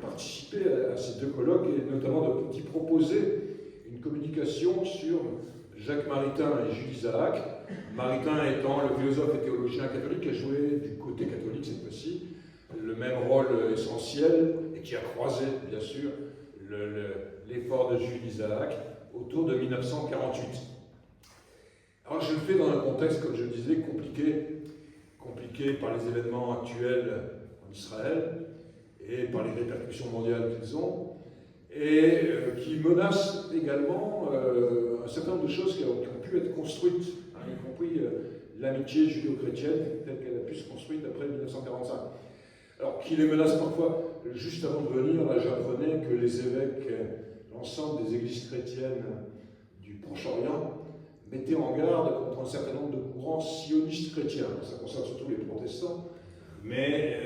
C: participer à ces 2 colloques et notamment d'y proposer une communication sur Jacques Maritain et Jules Isaac. Maritain étant le philosophe et théologien catholique qui a joué du côté catholique cette fois-ci le même rôle essentiel et qui a croisé, bien sûr, l'effort de Jules Isaac autour de 1948. Alors je le fais dans un contexte, comme je le disais, compliqué par les événements actuels en Israël et par les répercussions mondiales qu'ils ont, et qui menacent également un certain nombre de choses qui ont pu être construites, y compris l'amitié judéo-chrétienne telle qu'elle a pu se construire après 1945. Alors, qui les menace parfois. Juste avant de venir, là, j'apprenais que les évêques, l'ensemble des églises chrétiennes du Proche-Orient, mettaient en garde contre un certain nombre de courants sionistes chrétiens. Ça concerne surtout les protestants, mais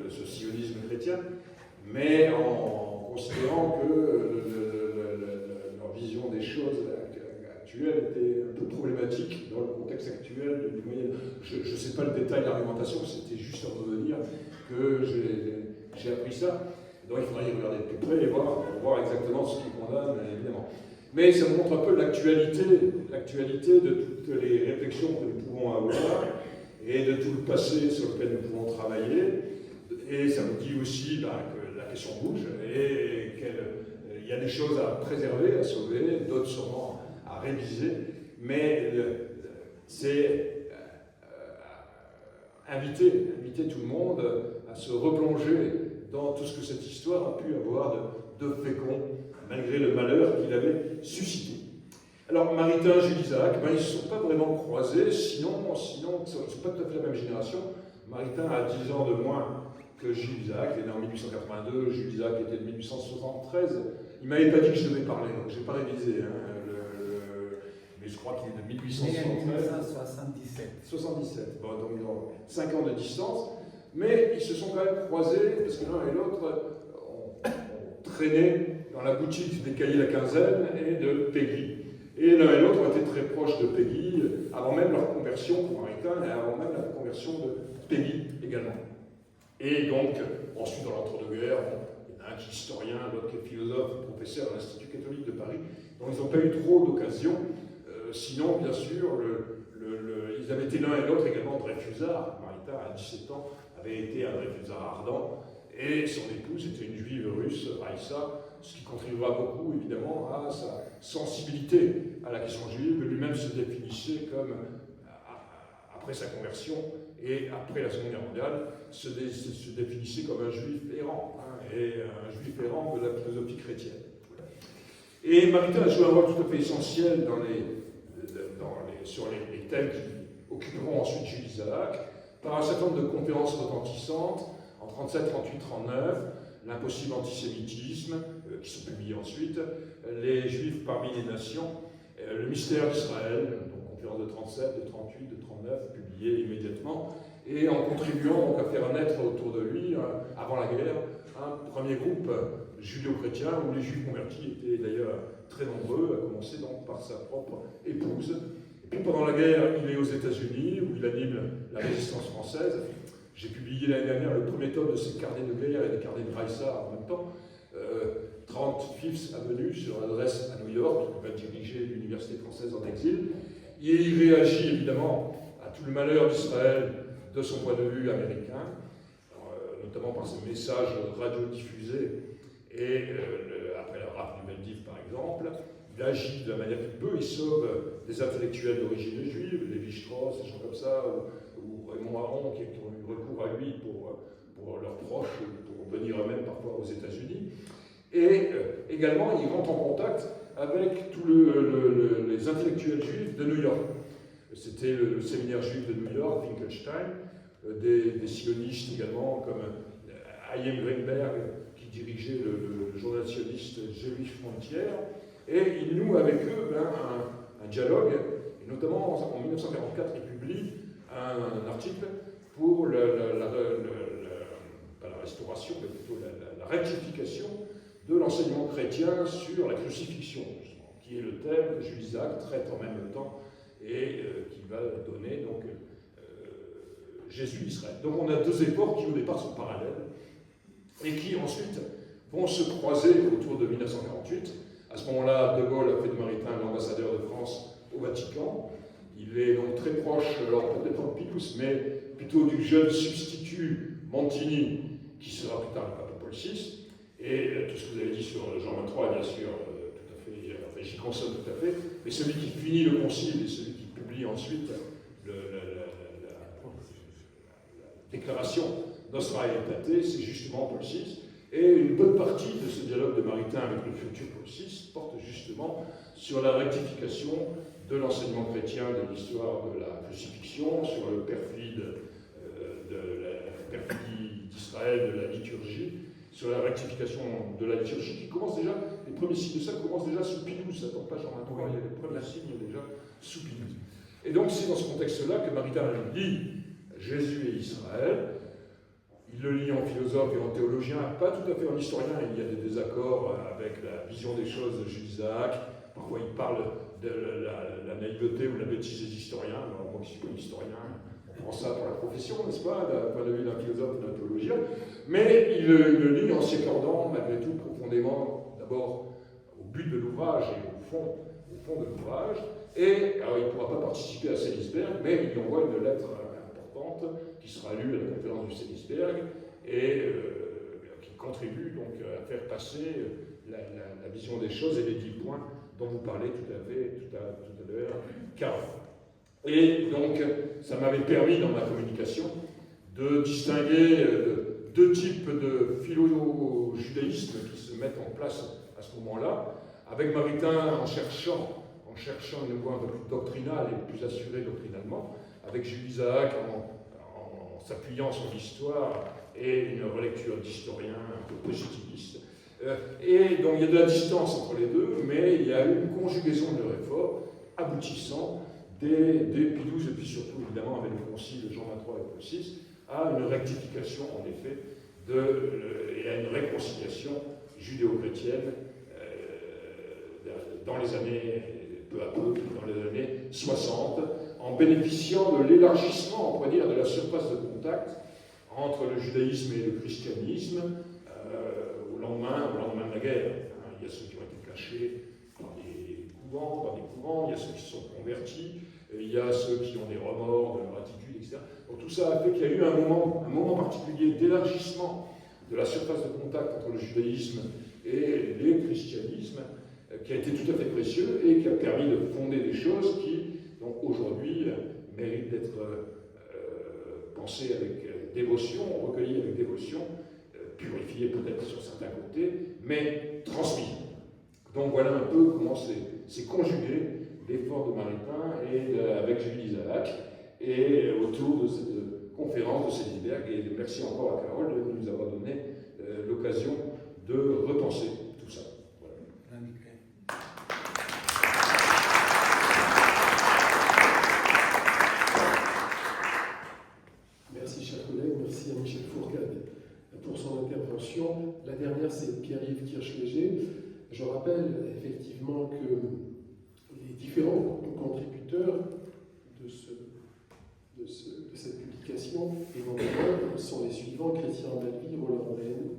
C: ce sionisme chrétien, mais en considérant que leur vision des choses actuelle était un peu problématique dans le contexte actuel du Moyen. Je ne sais pas le détail de l'argumentation, c'était juste en revenir que j'ai appris ça. Donc il faudra y regarder de plus près et voir exactement ce qu'ils condamnent, évidemment. Mais ça montre un peu l'actualité de toutes les réflexions que nous pouvons avoir et de tout le passé sur lequel nous pouvons travailler. Et ça nous dit aussi que la question bouge et qu'il y a des choses à préserver, à sauver, d'autres sûrement à réviser, mais c'est inviter tout le monde à se replonger dans tout ce que cette histoire a pu avoir de fécond, malgré le malheur qu'il avait suscité. Alors, Maritain, Jules Isaac, ils ne se sont pas vraiment croisés, sinon ils ne sont pas tout à fait la même génération. Maritain a 10 ans de moins que Jules Isaac, il est né en 1882, Jules Isaac était de 1873. Il ne m'avait pas dit que je devais parler, donc je n'ai pas révisé. Mais je crois qu'il est de
B: Né en
C: 1873.
B: 1977.
C: 77, bon, donc ils ont 5 ans de distance, mais ils se sont quand même croisés, parce que l'un et l'autre ont traîné dans la boutique des Cahiers La Quinzaine et de Peggy. Et l'un et l'autre ont été très proches de Peggy, avant même leur conversion pour Maritain, et avant même la conversion de Peggy également. Et donc, ensuite dans l'entre-deux-guerres, il y en a un qui est historien, l'autre qui est philosophe, professeur à l'Institut catholique de Paris, donc ils n'ont pas eu trop d'occasions. Sinon, bien sûr, ils avaient été l'un et l'autre également Dreyfusards. Maritain, à 17 ans, avait été un Dreyfusard ardent, et son épouse était une juive russe, Raïssa, ce qui contribuera beaucoup, évidemment, à sa sensibilité à la question juive. Lui-même se définissait comme, après sa conversion et après la Seconde Guerre mondiale, se définissait comme un juif errant, et un juif errant de la philosophie chrétienne. Et Maritain a joué un rôle tout à fait essentiel sur les thèmes qui occuperont ensuite Jules Isaac, par un certain nombre de conférences retentissantes, en 37, 38, 39, l'impossible antisémitisme, qui sont publiés ensuite, les Juifs parmi les nations, le mystère d'Israël, donc conférence de 37, de 38, de 39, publiées immédiatement, et en contribuant donc à faire naître autour de lui, avant la guerre, un premier groupe judéo-chrétien où les Juifs convertis étaient d'ailleurs très nombreux, à commencer donc par sa propre épouse. Et puis pendant la guerre, il est aux États-Unis, où il anime la résistance française. J'ai publié l'année dernière le premier tome de ses carnets de guerre et des carnets de Raïssa en même temps, 30 Fifth Avenue, sur l'adresse à New York, il va diriger l'université française en exil. Et il réagit évidemment à tout le malheur d'Israël de son point de vue américain, notamment par ses messages radiodiffusés et après la rafle du Veldiv par exemple. Il agit de la manière qu'il peut, il sauve des intellectuels d'origine juive, Lévi-Strauss, des gens comme ça, ou Raymond Aron qui ont eu recours à lui pour leurs proches, pour venir eux-mêmes parfois aux États-Unis. Et également, il rentre en contact avec tous les intellectuels juifs de New York. C'était le séminaire juif de New York, Finkelstein, des sionistes également, comme Chaim Greenberg, qui dirigeait le journal sioniste Jewish Frontier. Et il noue avec eux un dialogue, et notamment en 1944, il publie un article pour pas la restauration, mais plutôt la rectification de l'enseignement chrétien sur la crucifixion, justement, qui est le thème que Jules Isaac traite en même temps et qui va donner donc Jésus d'Israël. Donc on a deux époques qui au départ sont parallèles et qui ensuite vont se croiser autour de 1948. À ce moment-là, De Gaulle a fait de Maritain l'ambassadeur de France au Vatican. Il est donc très proche, alors peut-être pas de Picus, mais plutôt du jeune substitut Montini, qui sera plus tard le pape Paul VI. Et tout ce que vous avez dit sur Jean XXIII, bien sûr, tout à fait, enfin, j'y consonne tout à fait, mais celui qui finit le concile et celui qui publie ensuite la déclaration Nostra Aetate, c'est justement Paul VI. Et une bonne partie de ce dialogue de Maritain avec le futur Paul VI porte justement sur la rectification de l'enseignement chrétien de l'histoire de la crucifixion, sur le perfide d'Israël, de la liturgie, sur la rectification de la liturgie qui commence déjà, les premiers signes de ça commencent déjà sous Pidouze, ça tombe pas Jean XXIII, il y a les premiers signes déjà sous Pidouze. Et donc c'est dans ce contexte-là que Maritain lit Jésus et Israël. Il le lit en philosophe et en théologien, pas tout à fait en historien, il y a des désaccords avec la vision des choses de Jules Isaac. Parfois il parle de la naïveté ou de la bêtise des historiens. Alors moi qui suis pas historien, on prend ça pour la profession, n'est-ce pas, d'un point de vue d'un philosophe ou d'un théologien. Mais il le lit en s'y accordant malgré tout profondément, d'abord au but de l'ouvrage et au fond de l'ouvrage. Et alors il ne pourra pas participer à Sélisberg, mais il lui envoie une lettre qui sera lue à la conférence du Sélisberg et qui contribue donc à faire passer la vision des choses et les 10 points dont vous parlez tout à l'heure, Carole. Et donc, ça m'avait permis dans ma communication de distinguer deux types de philo-judaïsme qui se mettent en place à ce moment-là, avec Maritain en cherchant une voie un peu plus doctrinale et plus assurée doctrinalement, avec Jules Isaac en s'appuyant sur l'histoire et une relecture d'historien un peu positiviste. Et donc il y a de la distance entre les deux, mais il y a eu une conjugaison de leur effort aboutissant dès Pie XII et puis surtout évidemment avec le concile Jean XXIII et Paul VI à une rectification en effet et à une réconciliation judéo-chrétienne dans les années, peu à peu, dans les années 60, en bénéficiant de l'élargissement, on pourrait dire, de la surface de contact entre le judaïsme et le christianisme au lendemain de la guerre. Il y a ceux qui ont été cachés dans des couvents, il y a ceux qui se sont convertis, il y a ceux qui ont des remords de leur attitude, etc. Donc tout ça a fait qu'il y a eu un moment particulier d'élargissement de la surface de contact entre le judaïsme et le christianisme, qui a été tout à fait précieux et qui a permis de fonder des choses qui, donc aujourd'hui, méritent d'être pensées avec dévotion, recueillies avec dévotion, purifiées peut-être sur certains côtés, mais transmises. Donc voilà un peu comment c'est conjugué l'effort de Maritain et avec Julie Isaac et autour de cette conférence de Seligberg. Et merci encore à Carole de nous avoir donné l'occasion de repenser tout ça. Voilà.
A: Merci, chers collègues. Merci à Michel Fourcade pour son intervention. La dernière, c'est Pierre-Yves Kirchléger. Je rappelle effectivement que les différents contributeurs de cette publication et dans le sont les suivants: Christian Malvy, Roland Laine,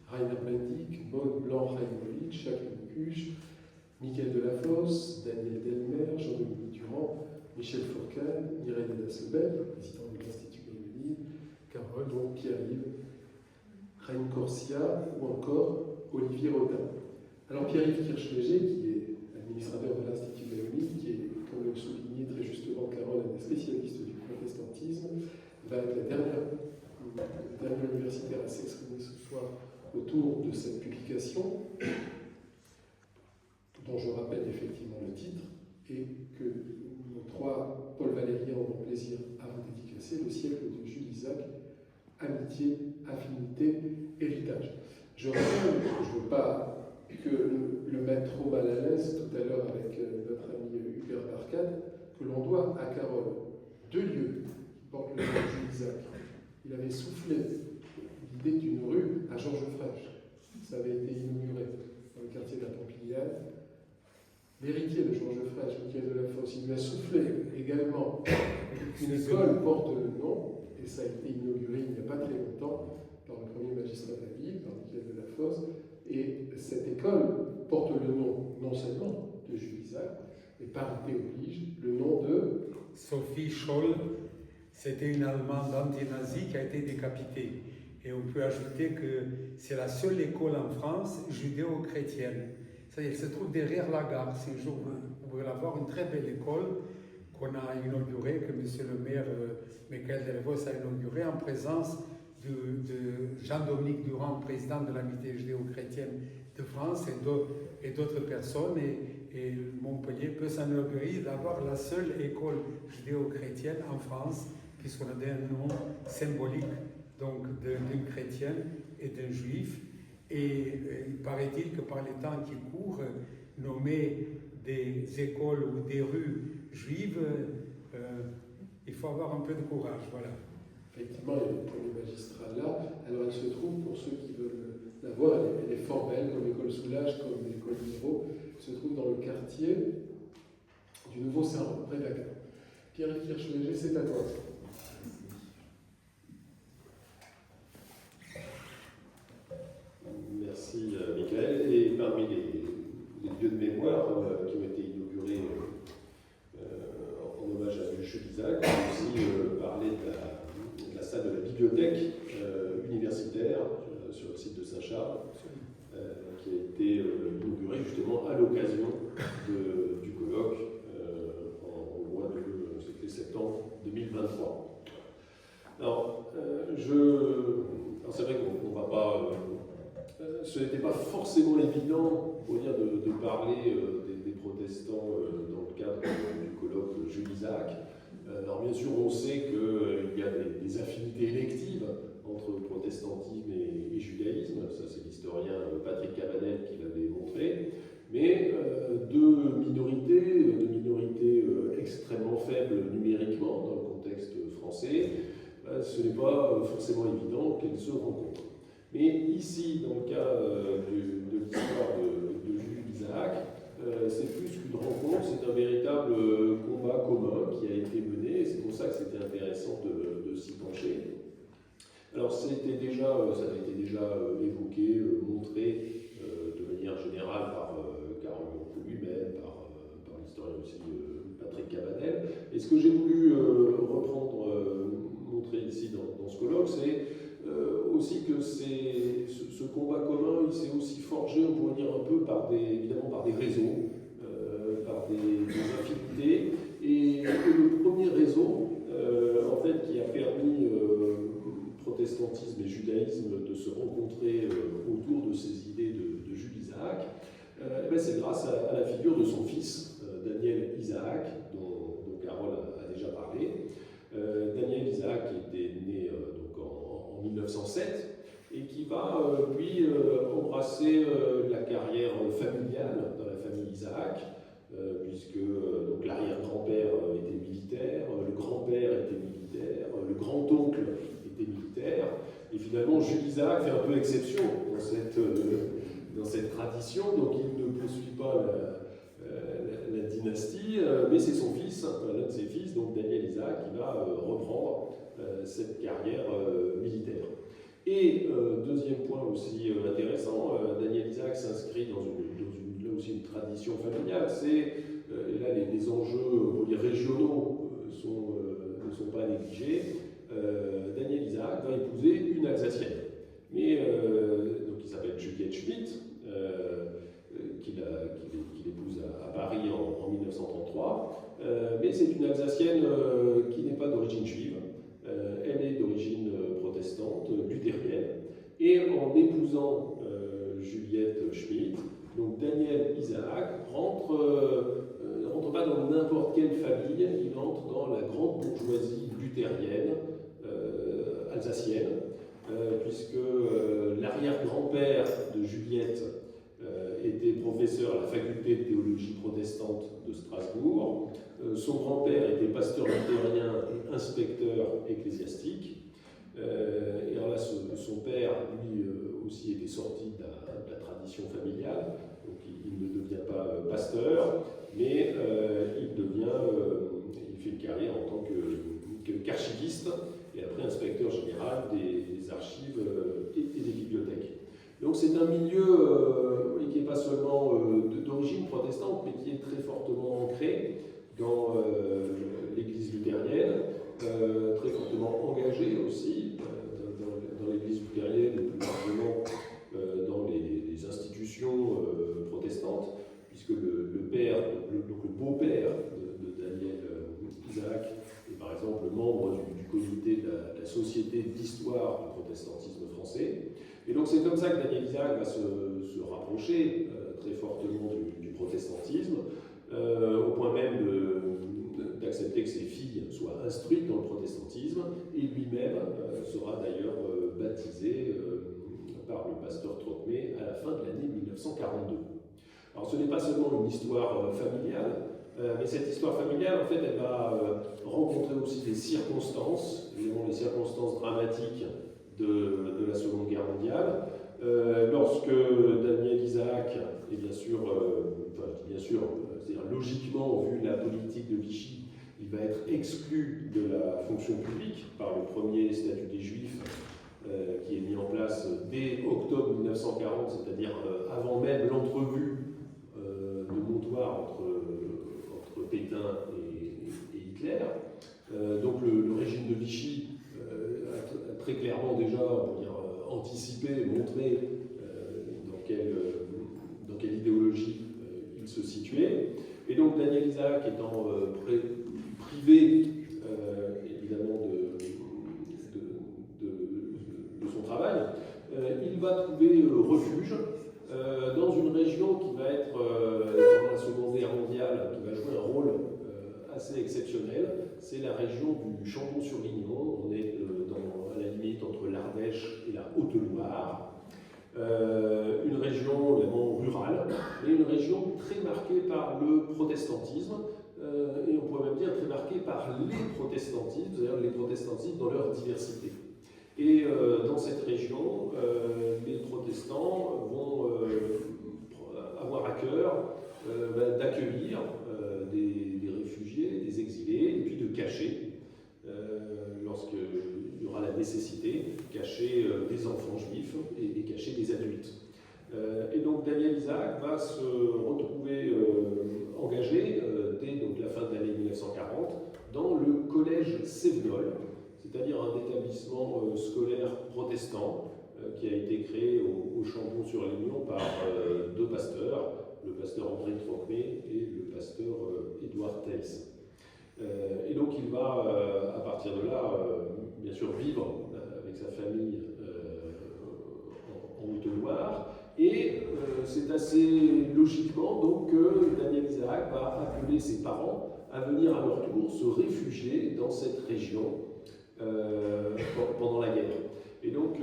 A: Rainer Mendick, Maud Blanc-Reimovitch, Jacqueline Huche, Michael Delafosse, Daniel Delmer, Jean-Dominique Durand, Michel Fourcade, Mireille Dasselbel, président de l'Institut Mémonide, Carole, donc Pierre-Yves, Reine Corsia ou encore Olivier Rodin. Alors Pierre-Yves Kirchléger, qui est administrateur de l'Institut Mémonide, qui est, comme le soulignait très justement Carole, un des spécialistes du protestantisme, va être le dernier universitaire à s'exprimer ce soir autour de cette publication, dont je rappelle effectivement le titre, et que nos trois Paul Valérien auront plaisir à vous dédicacer: Le siècle de Jules Isaac, amitié, affinité, héritage. Je rappelle, je ne veux pas que le mettre trop mal à l'aise tout à l'heure avec notre ami Hubert d'Arcade, que l'on doit à Carole 2 lieux qui portent le nom de Jules Isaac. Il avait soufflé l'idée d'une rue à Georges Frêche. Ça avait été inauguré dans le quartier de la Pompiliade. L'héritier de Georges Frêche, Michael Delafosse, il lui a soufflé également qu'une école porte le nom, et ça a été inauguré il n'y a pas très longtemps par le premier magistrat de la ville, par Michael Delafosse, et cette école porte le nom non seulement de Jules Isaac, mais parité oblige, le nom de
B: Sophie Scholl. C'était une Allemande anti-nazie qui a été décapitée. Et on peut ajouter que c'est la seule école en France judéo-chrétienne. Elle se trouve derrière la gare. Si un jour vous voulez la voir, une très belle école qu'on a inaugurée, que M. le maire Michael Delafosse a inaugurée en présence de Jean-Dominique Durand, président de l'amitié judéo-chrétienne de France, et d'autres personnes. Et Montpellier peut s'enorgueillir d'avoir la seule école judéo-chrétienne en France, puisqu'on a un nom symbolique donc d'une chrétienne et d'un juif. Et il paraît-il que par les temps qui courent, nommer des écoles ou des rues juives, il faut avoir un peu de courage. Voilà.
A: Effectivement, il y a le premier magistrat là. Alors elle se trouve, pour ceux qui veulent la voir, elle est fort belle, comme l'école Soulage, comme l'école Miro. Elle se trouve dans le quartier du Nouveau Saint-Roch, près de la gare. Pierre-Yves Kirchléger, c'est à toi.
D: Merci Michael. Et parmi les lieux de mémoire qui ont été inaugurés en hommage à Jules Isaac, on peut aussi parler de la salle de la bibliothèque universitaire sur le site de Saint-Charles, qui a été inaugurée justement à l'occasion du colloque au mois de septembre 2023. Alors, c'est vrai qu'on ne va pas... ce n'était pas forcément évident, pour dire, de parler des protestants dans le cadre du colloque Jules Isaac. Alors bien sûr, on sait qu'il y a des affinités électives entre protestantisme et judaïsme, ça c'est l'historien Patrick Cabanel qui l'avait montré, mais deux minorités extrêmement faible numériquement dans le contexte français, ce n'est pas forcément évident qu'elles se rencontrent. Mais ici, dans le cas de l'histoire de Jules Isaac, c'est plus qu'une rencontre, c'est un véritable combat commun qui a été mené, et c'est pour ça que c'était intéressant de s'y pencher. Alors ça a été déjà évoqué, montré de manière générale par Carole Monceau lui-même, par l'historien aussi Patrick Cabanel. Et ce que j'ai voulu montrer ici dans ce colloque, c'est aussi que ce combat commun, il s'est aussi forgé, on pourrait dire un peu, évidemment par des réseaux, par des affinités. Et le premier réseau, en fait, qui a permis protestantisme et judaïsme de se rencontrer autour de ces idées de Jules Isaac, c'est grâce à la figure de son fils, Daniel Isaac, dont Carole a déjà parlé. Daniel Isaac était né en 1907 et qui va, lui, embrasser la carrière familiale dans la famille Isaac, puisque l'arrière-grand-père était militaire, le grand-père était militaire, le grand-oncle était militaire, et finalement Jules Isaac fait un peu exception dans cette tradition, donc il ne poursuit pas la dynastie, mais c'est son fils, l'un de ses fils, donc Daniel Isaac, qui va reprendre cette carrière militaire. Et deuxième point aussi intéressant, Daniel Isaac s'inscrit dans là aussi une tradition familiale, là les enjeux régionaux ne sont pas négligés. Daniel Isaac va épouser une Alsacienne, donc qui s'appelle Juliette Schmidt, qu'il épouse à Paris en 1933, mais c'est une Alsacienne qui n'est pas d'origine juive, elle est d'origine protestante, luthérienne, et en épousant Juliette Schmidt, donc Daniel Isaac ne rentre pas dans n'importe quelle famille, il entre dans la grande bourgeoisie luthérienne alsacienne, puisque l'arrière-grand-père de Juliette était professeur à la faculté de théologie protestante de Strasbourg. Son grand-père était pasteur luthérien et inspecteur ecclésiastique. Et alors là, son père, lui aussi, était sorti de la tradition familiale, donc il ne devient pas pasteur, mais il fait une carrière en tant qu'archiviste et après inspecteur général des archives et des bibliothèques. Donc c'est un milieu qui n'est pas seulement d'origine protestante, mais qui est très fortement ancré dans l'Église luthérienne, très fortement engagé aussi dans l'Église luthérienne et plus largement dans les institutions protestantes, puisque le beau-père de Daniel Isaac est par exemple membre du comité de la Société d'histoire du protestantisme français. Et donc c'est comme ça que Daniel Isaac va se rapprocher très fortement du protestantisme, au point même d'accepter que ses filles soient instruites dans le protestantisme, et lui-même sera d'ailleurs baptisé par le pasteur Trocmé à la fin de l'année 1942. Alors ce n'est pas seulement une histoire familiale, mais cette histoire familiale, en fait, elle va rencontrer aussi des circonstances, évidemment les circonstances dramatiques de la Seconde Guerre mondiale, lorsque Daniel Isaac est c'est-à-dire logiquement, vu la politique de Vichy, il va être exclu de la fonction publique par le premier statut des Juifs qui est mis en place dès octobre 1940, c'est-à-dire avant même l'entrevue de Montoire entre Pétain et Hitler. Donc le régime de Vichy a très clairement déjà, on peut dire, anticipé, montré dans quelle idéologie il se situait. Et donc Daniel Isaac étant privé évidemment de son travail, il va trouver refuge dans une région qui va être, pendant la Seconde Guerre mondiale, qui va jouer un rôle assez exceptionnel. C'est la région du Chambon-sur-Lignon. On est à la limite entre l'Ardèche et la Haute-Loire. Une région vraiment rurale, et une région très marquée par le protestantisme, et on pourrait même dire très marquée par les protestantismes, c'est-à-dire les protestantismes dans leur diversité. Et dans cette région, les protestants vont avoir à cœur d'accueillir des réfugiés, des exilés, et puis de cacher, lorsqu'il y aura la nécessité, cacher des enfants juifs et cacher des adultes. Et donc Daniel Isaac va se retrouver engagé dès donc, la fin de l'année 1940 dans le collège Sévenol, c'est-à-dire un établissement scolaire protestant qui a été créé au Chambon-sur-Lignon par deux pasteurs, le pasteur André Trocmé et le pasteur Édouard Thels. Et donc il va, à partir de là, bien sûr vivre avec sa famille en Haute-Loire. Et c'est assez logiquement donc que Daniel Isaac va appeler ses parents à venir à leur tour se réfugier dans cette région pendant la guerre. Et donc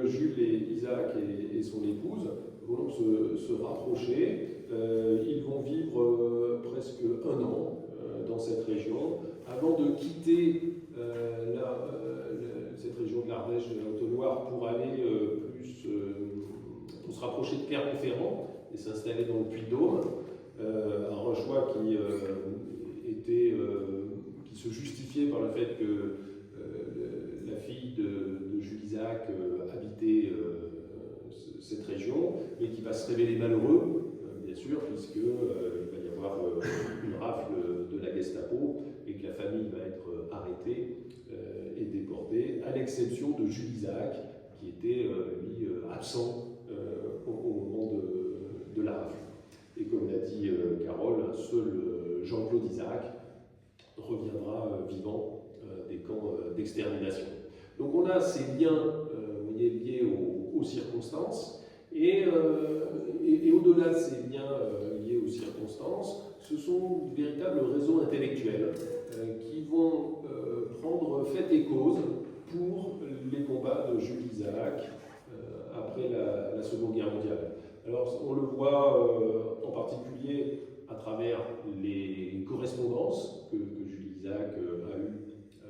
D: Jules et Isaac et son épouse vont se rapprocher. Ils vont vivre presque un an dans cette région avant de quitter cette région de l'Ardèche, de la Haute-Loire, pour aller pour se rapprocher de Clermont-Ferrand et s'installer dans le Puy-de-Dôme. Un choix qui se justifiait par le fait que la fille de Jules Isaac habitait cette région, mais qui va se révéler malheureux, bien sûr, puisqu'il va y avoir une rafle de la Gestapo et que la famille va être arrêtée et déportée, à l'exception de Jules Isaac, qui était, lui, absent au moment de la rafle. Et comme l'a dit Carole, seul Jean-Claude Isaac reviendra vivant des camps d'extermination. Donc on a ces liens liés aux circonstances, et au-delà de ces liens liés aux circonstances, ce sont de véritables raisons intellectuelles qui vont prendre fait et cause pour les combats de Jules Isaac après la Seconde Guerre mondiale. Alors on le voit en particulier à travers les correspondances que Jules Isaac a eues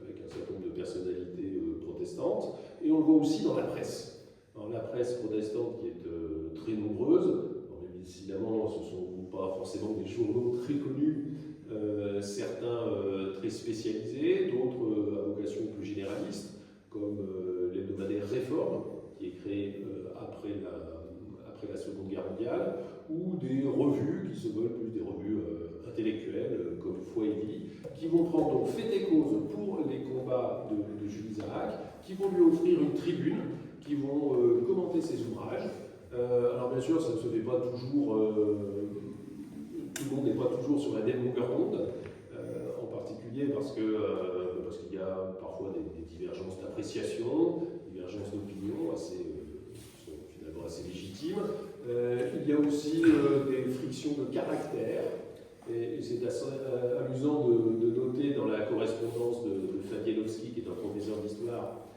D: avec un certain nombre de personnalités protestantes, et on le voit aussi dans la presse. Alors, la presse protestante qui est très nombreuse, alors, évidemment ce ne sont pas forcément des journaux très connus, certains très spécialisés, d'autres à vocation plus généraliste, comme l'hebdomadaire Réforme, qui est créé après la Seconde Guerre mondiale, ou des revues qui se veulent plus des revues intellectuelles, comme Foi et Vie, qui vont prendre donc fait et cause pour les combats de Jules Isaac, qui vont lui offrir une tribune, qui vont commenter ses ouvrages. Alors bien sûr, ça ne se fait pas toujours, tout le monde n'est pas toujours sur la même longueur d'onde, en particulier parce qu'il y a parfois des divergences d'appréciation, divergences d'opinion finalement assez légitimes. Il y a aussi des frictions de caractère, et c'est assez amusant de noter dans la correspondance de Fabielowski, qui est un professeur d'histoire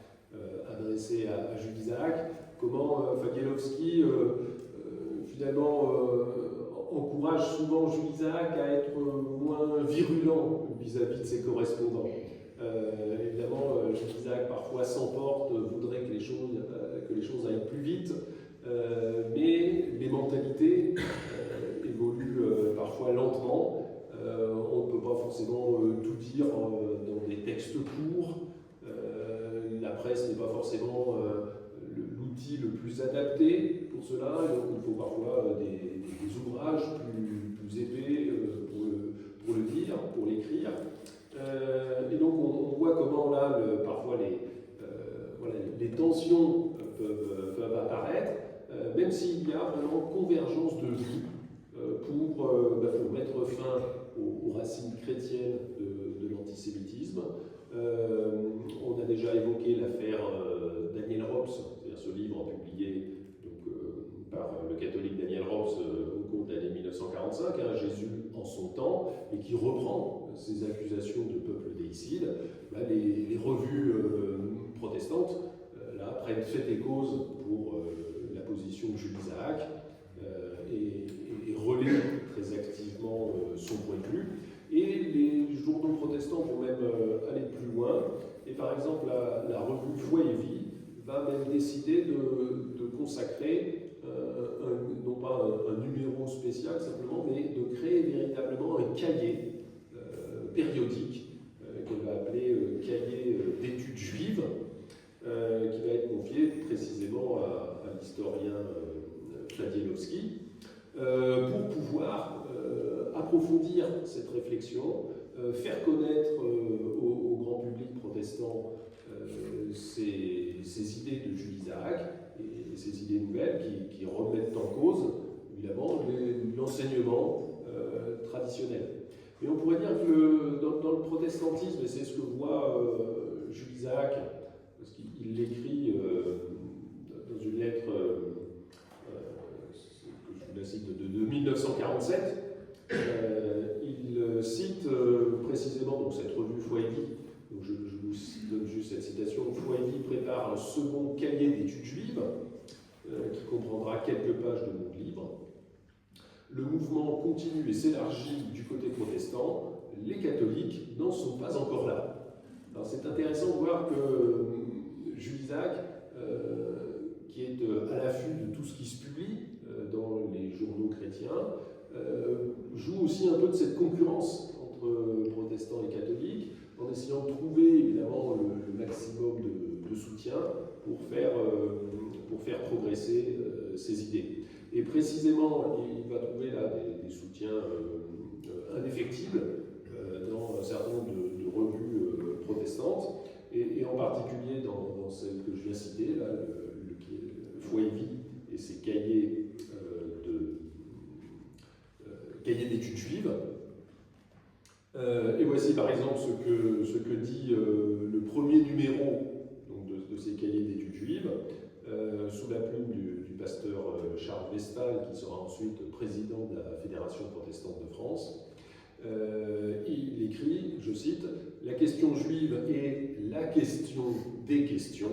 D: adressé à Jules Isaac, comment Fabielowski finalement encourage souvent Jules Isaac à être moins virulent vis-à-vis de ses correspondants. Évidemment, Jules Isaac parfois s'emporte, voudrait que les choses aillent plus vite, mais les mentalités évoluent parfois lentement. On ne peut pas forcément tout dire dans des textes courts. La presse n'est pas forcément l'outil le plus adapté pour cela, et donc il faut parfois des ouvrages plus épais pour le dire, pour l'écrire. Et donc on voit comment là, parfois les tensions peuvent apparaître, même s'il y a vraiment convergence de vues pour mettre fin aux racines chrétiennes de l'antisémitisme. On a déjà évoqué l'affaire Daniel Rops, c'est-à-dire ce livre publié par le catholique Daniel Rops au cours de l'année 1945, Jésus en son temps, et qui reprend ces accusations de peuple déicide. Là, les revues protestantes prennent fait et cause pour la position de Jules Isaac et relaient très activement son point de vue. Et spéciale simplement, mais de créer véritablement un cahier périodique qu'elle va appeler cahier d'études juives, qui va être confié précisément à l'historien Fladielowski, pour pouvoir approfondir cette réflexion, faire connaître au grand public protestant ces idées de Jules Isaac et ces idées nouvelles qui remettent en cause, évidemment, l'enseignement traditionnel. Mais on pourrait dire que dans le protestantisme, et c'est ce que voit Jules Isaac, parce qu'il l'écrit dans une lettre que je vous la cite de 1947, il cite précisément donc, cette revue Foi et Vie. Donc je vous donne juste cette citation. Foi et Vie prépare un second cahier d'études juives qui comprendra quelques pages de monde libre. Le mouvement continue et s'élargit du côté protestant. Les catholiques n'en sont pas encore là. Alors c'est intéressant de voir que Jules Isaac, qui est à l'affût de tout ce qui se publie dans les journaux chrétiens, joue aussi un peu de cette concurrence entre protestants et catholiques, en essayant de trouver évidemment le maximum de soutien pour faire progresser ses idées. Et précisément, il va trouver là des soutiens indéfectibles dans un certain nombre de revues protestantes, et en particulier dans celle que je viens citer, là, le Foi et Vie et ses cahiers d'études juives. Et voici par exemple ce que dit le premier numéro donc de ces cahiers d'études juives, sous la plume du pasteur Charles Westphal, qui sera ensuite président de la Fédération protestante de France. Il écrit, je cite, « La question juive est la question des questions.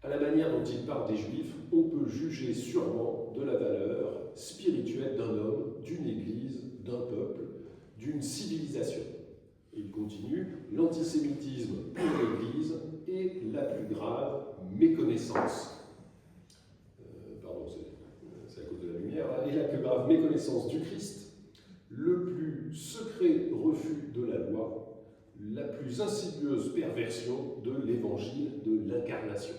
D: À la manière dont il parle des Juifs, on peut juger sûrement de la valeur spirituelle d'un homme, d'une église, d'un peuple, d'une civilisation. » Et il continue, « L'antisémitisme pour l'Église est la plus grave méconnaissance. » Pardon, c'est à cause de la lumière. « Et la plus grave méconnaissance du Christ, le plus secret refus de la loi, la plus insidieuse perversion de l'évangile de l'incarnation. »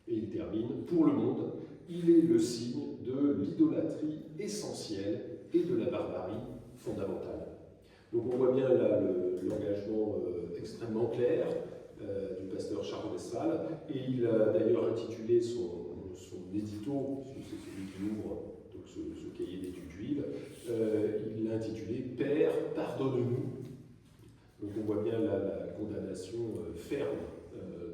D: Et il termine, « Pour le monde, il est le signe de l'idolâtrie essentielle et de la barbarie fondamentale. » Donc on voit bien là l'engagement extrêmement clair du pasteur Charles Westphal, et il a d'ailleurs intitulé son édito, c'est celui qui ouvre donc ce cahier d'études juives, il l'a intitulé « Père, pardonne-nous ». Donc on voit bien la condamnation ferme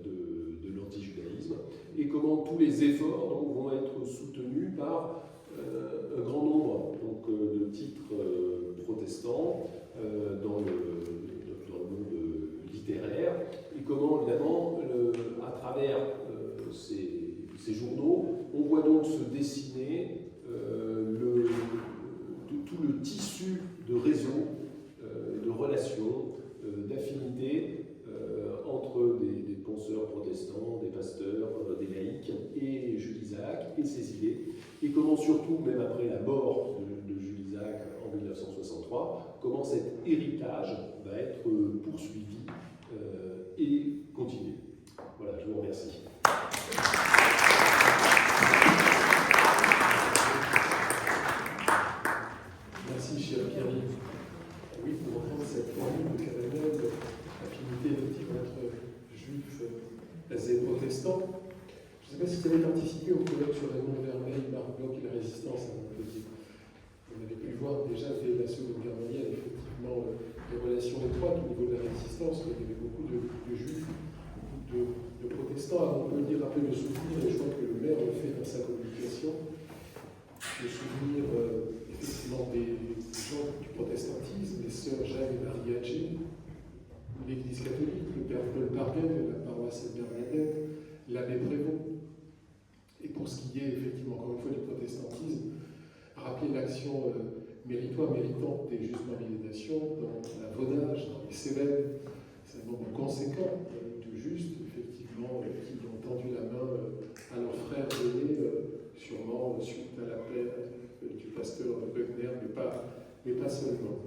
D: de l'antijudaïsme, et comment tous les efforts donc, vont être soutenus par un grand nombre donc, de titres protestants dans le monde littéraire, et comment évidemment à travers ces journaux on voit donc se dessiner tout le tissu de réseaux, de relations, d'affinités entre des penseurs protestants, des pasteurs, des laïcs et Jules Isaac et ses idées, et comment surtout, même après la mort de Jules Isaac en 1963, comment cet héritage va être poursuivi et continué. Voilà, je vous remercie.
A: Merci, cher Pierre-Yves. Oui, pour reprendre cette formule de Cabanel, l'affinité effectivement entre juifs et protestants. Je ne sais pas si vous avez participé au colloque sur Raymond Vermeil, Marc Bloch et la résistance à Montpellier. On avait pu voir déjà dès la Seconde Guerre mondiale effectivement des relations étroites au niveau de la résistance. Il y avait beaucoup de juifs, beaucoup de protestants à Montpellier. Rappelez le souvenir, et je crois que le maire le fait dans sa communication, le souvenir effectivement des gens du protestantisme, les sœurs Jeanne et Marie Hadji, l'Église catholique, le père Paul Parguet de la paroisse Sainte-Bernadette, l'abbé Prévost. Et pour ce qui est effectivement, encore une fois, du protestantisme, rappeler l'action méritoire, méritante des Justes Marie des Nations dans la Vaudage, dans les Cévennes. C'est un nombre conséquent de justes, effectivement, qui ont tendu la main à leurs frères aînés, sûrement suite à l'appel du pasteur Böckner, mais pas seulement.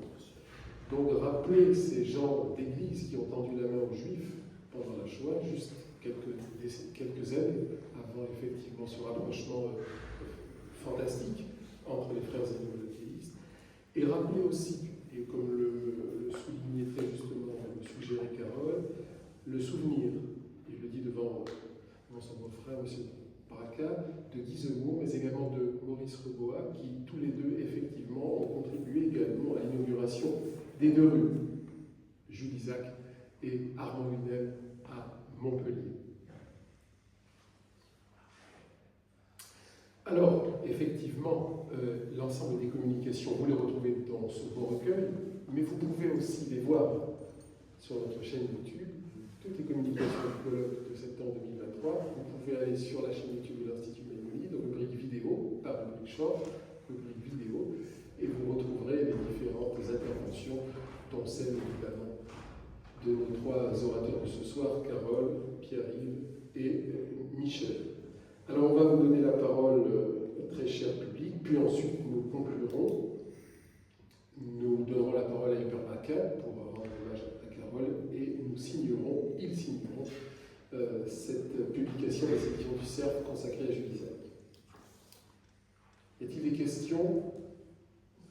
A: Donc rappeler ces gens d'église qui ont tendu la main aux Juifs pendant la Shoah, juste quelques années avant effectivement ce rapprochement fantastique entre les frères et monothéistes, et rappeler aussi, et comme le soulignait très justement, le suggérait Carole, le souvenir, et je le dis devant son beau-frère, M. Braca, de Guy Zemmour, mais également de Maurice Reboa, qui tous les deux effectivement ont contribué également à l'inauguration des deux rues, Jules Isaac et Armand Lunel à Montpellier. Alors, effectivement, l'ensemble des communications, vous les retrouvez dans ce beau recueil, mais vous pouvez aussi les voir sur notre chaîne YouTube. Toutes les communications du colloque de septembre 2023, vous pouvez aller sur la chaîne YouTube de l'Institut Maïmonide, rubrique vidéo, pas rubrique short, rubrique vidéo, et vous retrouverez les différentes interventions, dont celle évidemment de nos trois orateurs de ce soir, Carole, Pierre-Yves et Michel. Alors on va vous donner la parole, très cher public, puis ensuite nous conclurons. Nous donnerons la parole à Hyper Braca pour rendre hommage à Carole et ils signeront cette publication des éditions du Cerf consacrée à Jules Isaac. Y a-t-il des questions?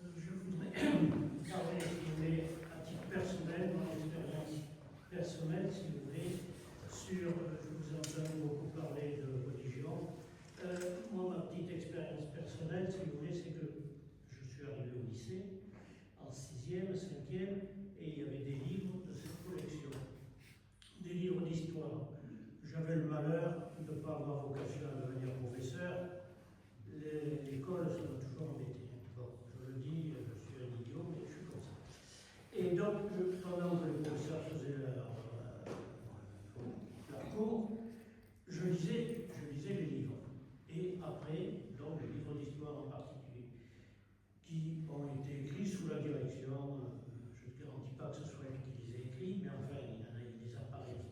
E: Je voudrais parler, si vous voulez, à titre personnel, mon expérience personnelle, si vous voulez, sur, je vous ai entendu beaucoup parler de religion. Moi, ma petite expérience personnelle, si vous voulez, c'est que je suis arrivé au lycée, en 6e, 5e, et il y avait des livres de cette collection, des livres d'histoire. J'avais le malheur de ne pas avoir vocation à devenir professeur. L'école, ça m'a toujours embêté. Bon, je le dis, je suis un idiot, mais je suis comme ça. Et donc, pendant que les professeurs faisaient leur cours, je lisais les livres. Et après, donc les livres d'histoire en particulier, qui ont été écrits sous la direction, je ne garantis pas que ce soit lui qui les a écrits, mais enfin, il les a parés,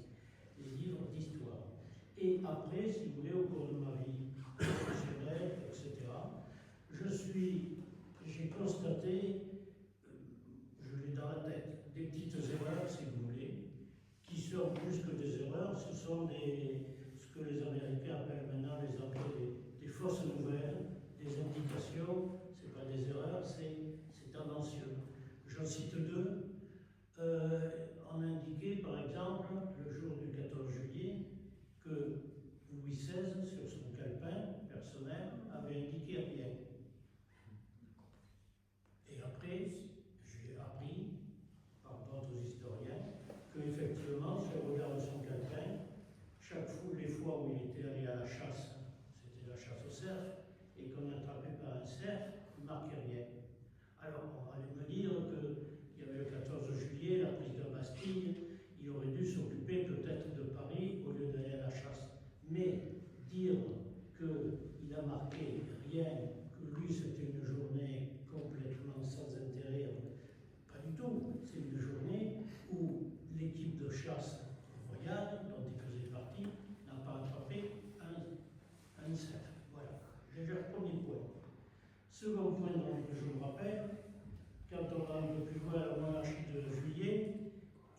E: les livres d'histoire. Et après, si vous voulez, au cours de ma vie professionnelle, etc., j'ai constaté, je l'ai dans la tête, des petites erreurs, si vous voulez, qui sont plus que des erreurs, ce sont ce que les Américains appellent maintenant les Anglais des fausses nouvelles, des indications, ce n'est pas des erreurs, c'est tendancieux. J'en cite deux. On a indiqué, par exemple, le jour du 14 juillet, que Louis XVI, sur son calepin personnel, avait indiqué rien. Et après, j'ai appris, par d'autres historiens, qu'effectivement, si on regarde son calepin, les fois où il était allé à la chasse, c'était la chasse au cerf, et qu'on attrapait par un cerf, il ne marquait rien. Alors, on allait me dire qu'il y avait le 14 juillet, la prise de Bastille, il aurait dû s'occuper peut-être de Paris au lieu d'aller à la chasse. Mais dire qu'il a marqué rien, que lui c'était une journée complètement sans intérêt, pas du tout. C'est une journée où l'équipe de chasse royale, dont il faisait partie, n'a pas attrapé un cerf. Voilà. Déjà le premier point. Second point dont je me rappelle, quand on va un peu plus loin à la monarchie de Juillet,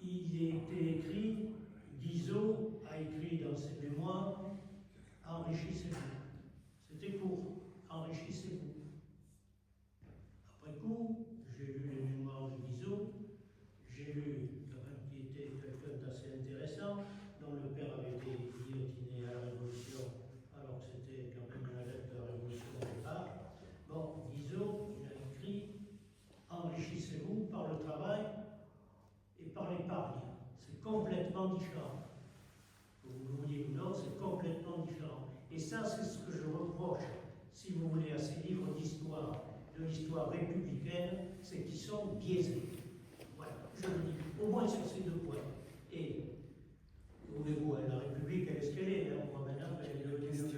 E: il était écrit, Guizot a écrit dans ses mémoires, enrichissez-vous. C'était court, enrichissez-vous. Après coup, j'ai lu les mémoires de Guizot, j'ai lu quand même qui était quelqu'un d'assez intéressant, dont le père avait été guillotiné à la Révolution, alors que c'était quand même un adepte de la Révolution au départ. Bon, Guizot, il a écrit enrichissez-vous par le travail et par l'épargne. C'est complètement différent. Que vous le vouliez ou non, c'est complètement différent. Et ça, c'est ce que je reproche, si vous voulez, à ces livres d'histoire, de l'histoire républicaine, c'est qu'ils sont biaisés. Voilà, je le dis, au moins sur ces deux points. Et, voulez-vous, la République, elle est ce qu'elle est, hein, on voit maintenant qu'elle est devenue nerveuse.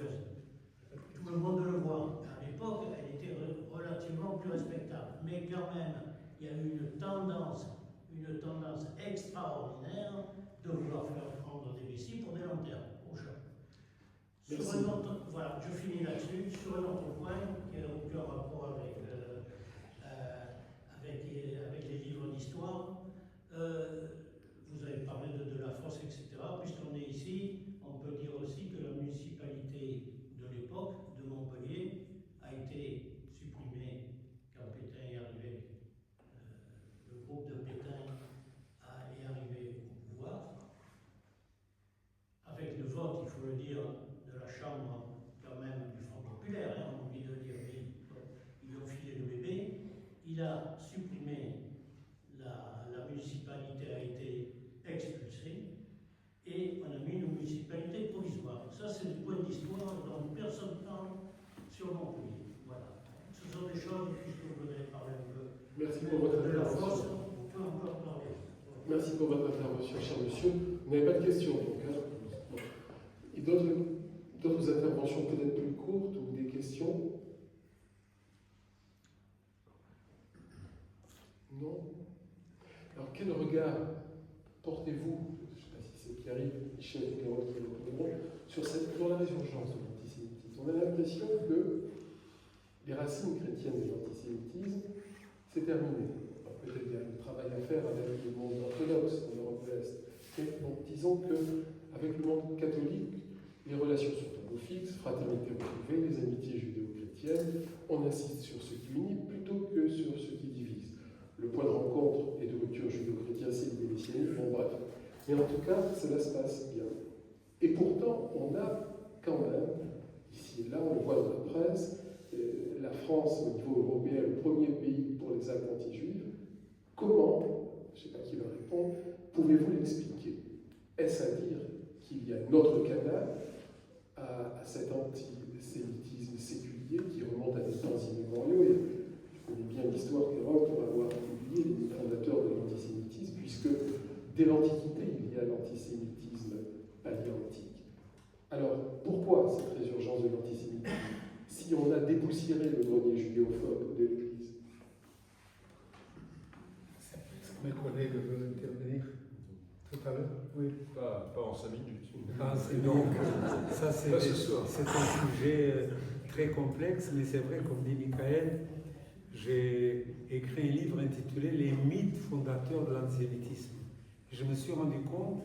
E: Tout le monde le voit. À l'époque, elle était relativement plus respectable. Mais quand même, il y a eu une tendance extraordinaire de vouloir faire prendre des vessies pour des lanternes au champ. Voilà, je finis là-dessus. Sur un autre point qui n'a aucun rapport avec choses, puisque vous voudrez parler un peu
A: Merci pour votre
E: de la force,
A: intervention.
E: on peut encore parler.
A: Merci pour votre intervention, cher monsieur. Vous n'avez pas de questions, donc. Hein. Et d'autres interventions peut-être plus courtes ou des questions? Non? Alors, quel regard portez-vous, je ne sais pas si c'est Pierre-Yves, Michel ou Carole qui répondront, sur la résurgence de l'antisémitisme? On a l'impression que les racines chrétiennes de l'antisémitisme, c'est terminé. Alors, peut-être qu'il y a un travail à faire avec le monde orthodoxe en Europe de l'Est. Mais bon, disons qu'avec le monde catholique, les relations sont un peu fixes, fraternité retrouvée, les amitiés judéo-chrétiennes, on insiste sur ce qui unit plutôt que sur ce qui divise. Le point de rencontre et de rupture judéo-chrétien, c'est le messianisme, bon bref. Mais en tout cas, cela se passe bien. Et pourtant, on a quand même, ici et là, on le voit dans la presse, la France, au niveau européen, le premier pays pour les actes anti-juifs. Comment, je ne sais pas qui va répondre, pouvez-vous l'expliquer? Est-ce à dire qu'il y a un autre canal à cet antisémitisme séculier qui remonte à des temps immémoriaux? Et je connais bien l'histoire d'Europe pour avoir publié les fondateurs de l'antisémitisme, puisque dès l'Antiquité, il y a l'antisémitisme paléantique. Alors, pourquoi cette résurgence de l'antisémitisme si on a dépoussiéré le grenier judéophobe de l'Église?
B: Mes collègues veulent intervenir tout à l'heure. Oui.
C: Pas en 5 minutes.
B: Ah, donc, ça c'est
C: Pas ce soir.
B: un sujet très complexe, mais c'est vrai, comme dit Michael, j'ai écrit un livre intitulé Les mythes fondateurs de l'antisémitisme. Je me suis rendu compte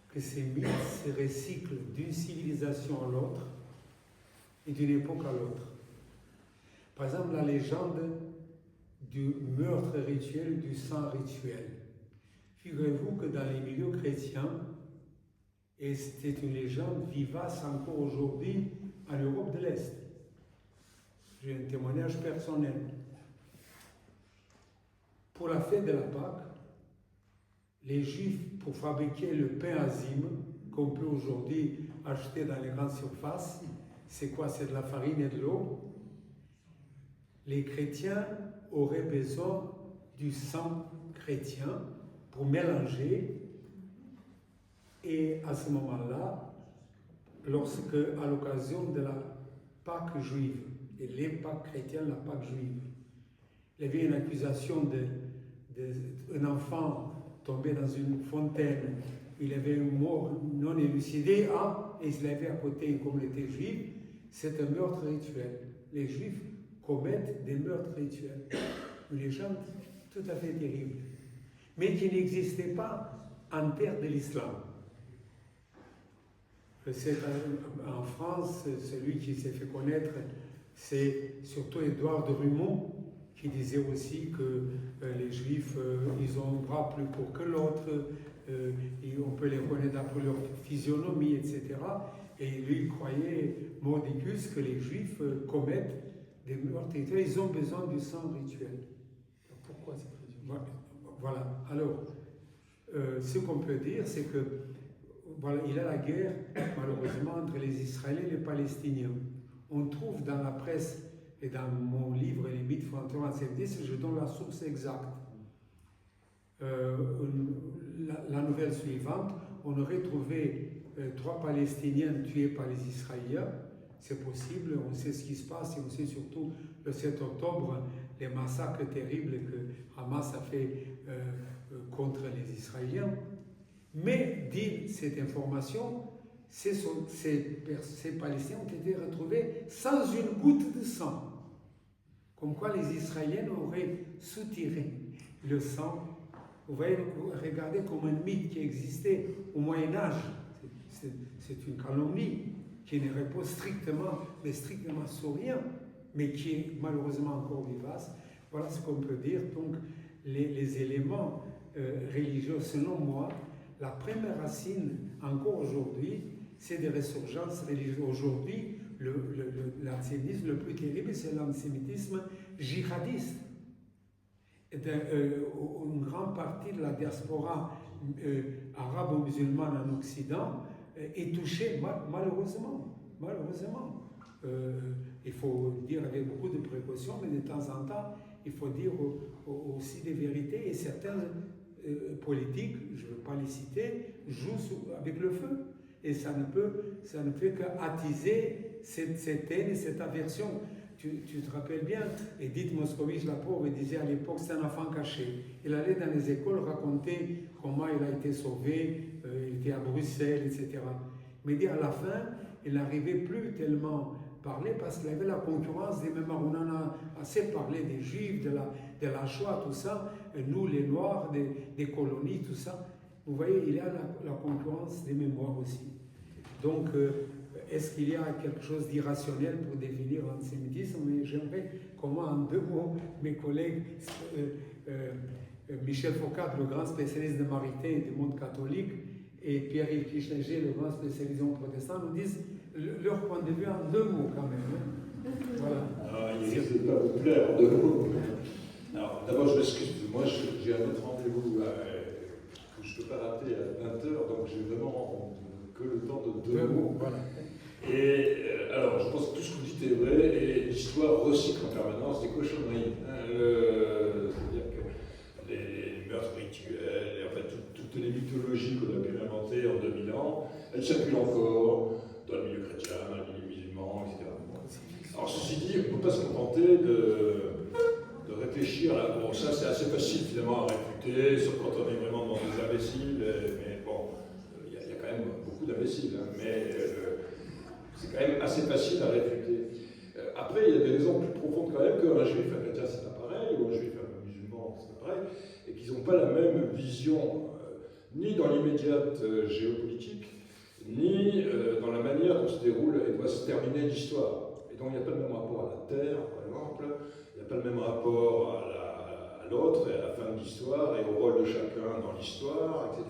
B: que ces mythes se recyclent d'une civilisation à l'autre et d'une époque à l'autre. Par exemple, la légende du meurtre rituel, du sang rituel. Figurez-vous que dans les milieux chrétiens, et c'était une légende vivace encore aujourd'hui en Europe de l'Est. J'ai un témoignage personnel. Pour la fête de la Pâque, les Juifs, pour fabriquer le pain azime, qu'on peut aujourd'hui acheter dans les grandes surfaces, c'est quoi? C'est de la farine et de l'eau. Les chrétiens auraient besoin du sang chrétien pour mélanger. Et à ce moment-là, lorsque, à l'occasion de la Pâque juive, et les Pâques chrétiennes, la Pâque juive, il y avait une accusation d'un enfant tombé dans une fontaine, il avait une mort non élucidée, et il avait à côté une communauté juive, c'est un meurtre rituel. Les Juifs commettent des meurtres rituels. Une légende tout à fait terrible, mais qui n'existait pas en terre de l'islam. C'est en France, celui qui s'est fait connaître, c'est surtout Édouard de Rumont, qui disait aussi que les Juifs, ils ont un bras plus court que l'autre, et on peut les reconnaître d'après leur physionomie, etc. Et lui, il croyait, mordicus, que les Juifs commettent des meurtres rituels. Ils ont besoin du sang rituel. Alors, pourquoi cette raison? Voilà. Alors, ce qu'on peut dire, c'est que voilà, il y a la guerre, malheureusement, entre les Israéliens et les Palestiniens. On trouve dans la presse et dans mon livre Les mythes fondateurs de l'antisémitisme, je donne la source exacte. La nouvelle suivante, on aurait trouvé 3 Palestiniens tués par les Israéliens. C'est possible, on sait ce qui se passe et on sait surtout le 7 octobre les massacres terribles que Hamas a fait contre les Israéliens. Mais, dit cette information, ces Palestiniens ont été retrouvés sans une goutte de sang. Comme quoi les Israéliens auraient soutiré le sang. Vous voyez, regardez comme un mythe qui existait au Moyen-Âge. C'est une calomnie qui ne repose strictement sur rien, mais qui est malheureusement encore vivace. Voilà ce qu'on peut dire. Donc, les éléments religieux, selon moi, la première racine, encore aujourd'hui, c'est des résurgences religieuses. Aujourd'hui, l'antisémitisme le plus terrible, c'est l'antisémitisme djihadiste. Une grande partie de la diaspora arabo-musulmane en Occident est touchée, malheureusement. Il faut dire avec beaucoup de précautions, mais de temps en temps, il faut dire aussi des vérités. Et certains politiques, je ne veux pas les citer, jouent avec le feu. Et ça ne fait qu'attiser cette haine et cette aversion. Tu te rappelles bien, Edith Moscovitch, la pauvre, disait à l'époque, c'est un enfant caché. Il allait dans les écoles raconter comment il a été sauvé, il était à Bruxelles, etc. Mais à la fin, il n'arrivait plus tellement parler parce qu'il avait la concurrence des mémoires. On en a assez parlé des Juifs, de la Shoah, tout ça, et nous les Noirs, des colonies, tout ça. Vous voyez, il y a la concurrence des mémoires aussi. Donc, est-ce qu'il y a quelque chose d'irrationnel pour définir l'antisémitisme? Mais j'aimerais comment, en 2 mots, mes collègues, Michel Foucault, le grand spécialiste de Maritain et du monde catholique, et Pierre-Yves Kichlinger, le grand spécialiste en protestant, nous disent leur point de vue en 2 mots quand même. Hein. Voilà.
C: Il risque de ne pas vous plaire en 2 mots. Alors, d'abord, je m'excuse, moi j'ai un autre rendez-vous que je ne peux pas rater à 20h, donc j'ai vraiment que le temps de 2 mots.
B: Voilà.
C: Et alors, je pense que tout ce que vous dites est vrai, et l'histoire recycle en permanence des cochonneries. Hein, c'est-à-dire que les meurtres rituels, et en fait toutes les mythologies qu'on a pu inventer en 2000 ans, elles circulent encore dans le milieu chrétien, dans le milieu musulman, etc. Alors, ceci dit, on ne peut pas se contenter de réfléchir là. Bon, ça c'est assez facile finalement à réfuter, sauf quand on est vraiment dans des imbéciles, mais bon, il y a quand même beaucoup d'imbéciles, hein, mais c'est quand même assez facile à réfuter. Après, il y a des raisons plus profondes quand même qu'un juif, un chrétien, c'est pas pareil, ou un juif, un musulman, c'est pas pareil, et qu'ils n'ont pas la même vision, ni dans l'immédiate géopolitique, ni dans la manière dont se déroule et doit se terminer l'histoire. Et donc, il n'y a pas le même rapport à la terre, par exemple, il n'y a pas le même rapport à l'autre, et à la fin de l'histoire, et au rôle de chacun dans l'histoire, etc.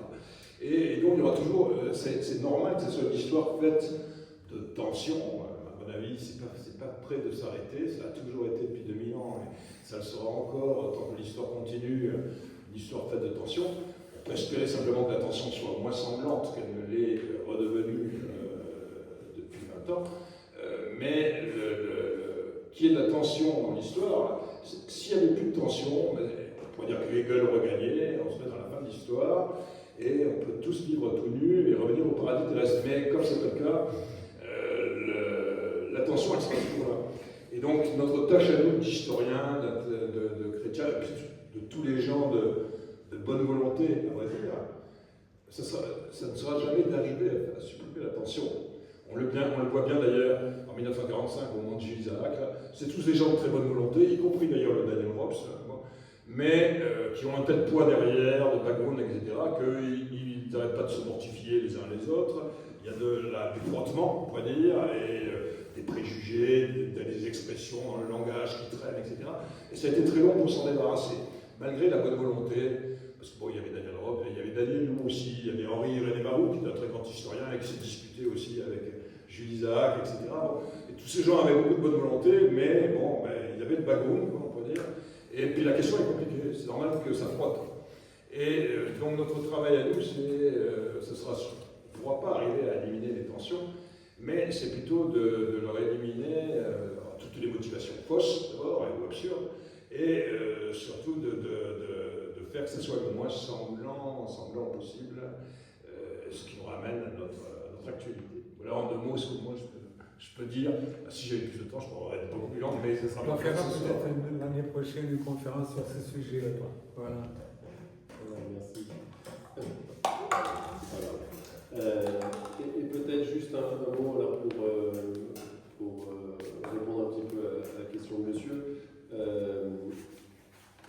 C: Et donc, il y aura toujours, c'est normal que ce soit une histoire faite de tension. À mon avis, c'est pas près de s'arrêter, ça a toujours été depuis 2000 ans, et ça le sera encore tant que l'histoire continue, une histoire faite de tension. On peut espérer simplement que la tension soit moins sanglante qu'elle ne l'est redevenue depuis 20 ans, mais qu'il y ait de la tension dans l'histoire, s'il n'y avait plus de tension, on pourrait dire que Hegel regagnait, on se met dans la fin de l'histoire, et on peut tous vivre tout nus et revenir au paradis terrestre. Mais comme ce n'est pas le cas, la tension, elle sera toujours là. Et donc, notre tâche à nous, d'historiens, de chrétiens, et puis de tous les gens de bonne volonté, à vrai dire, ça ne sera jamais d'arriver à supprimer la tension. On le voit bien d'ailleurs en 1945, au moment de Gilles Isaac, c'est tous des gens de très bonne volonté, y compris d'ailleurs le Daniel Robs, mais qui ont un tel poids derrière, de background, etc., qu'ils n'arrêtent pas de se mortifier les uns les autres. Il y a du frottement, on pourrait dire, et des préjugés, des expressions dans le langage qui traînent, etc. Et ça a été très long pour s'en débarrasser, malgré la bonne volonté, parce que bon, il y avait Daniel Robb, il y avait Daniel Lou aussi, il y avait Henri-René Marou, qui est un très grand historien, et qui s'est disputé aussi avec Jules Isaac, etc. Bon, et tous ces gens avaient beaucoup de bonne volonté, mais bon, il y avait le background, on pourrait dire. Et puis la question est compliquée, c'est normal que ça frotte. Et donc notre travail à nous, ce sera, on ne pourra pas arriver à éliminer les tensions, mais c'est plutôt de leur éliminer toutes les motivations fausses, d'abord, ou absurdes, et surtout de faire que ce soit le moins sanglant possible, ce qui nous ramène à notre actualité. Voilà en 2 mots ce que moi je peux dire. Si j'avais plus de temps, je pourrais être beaucoup plus long, mais ce sera
B: On
C: pas
B: fera
C: ce soir.
B: peut-être l'année prochaine une conférence sur ce sujet. Voilà.
D: Merci. Et peut-être juste un mot alors, pour répondre un petit peu à la question de monsieur.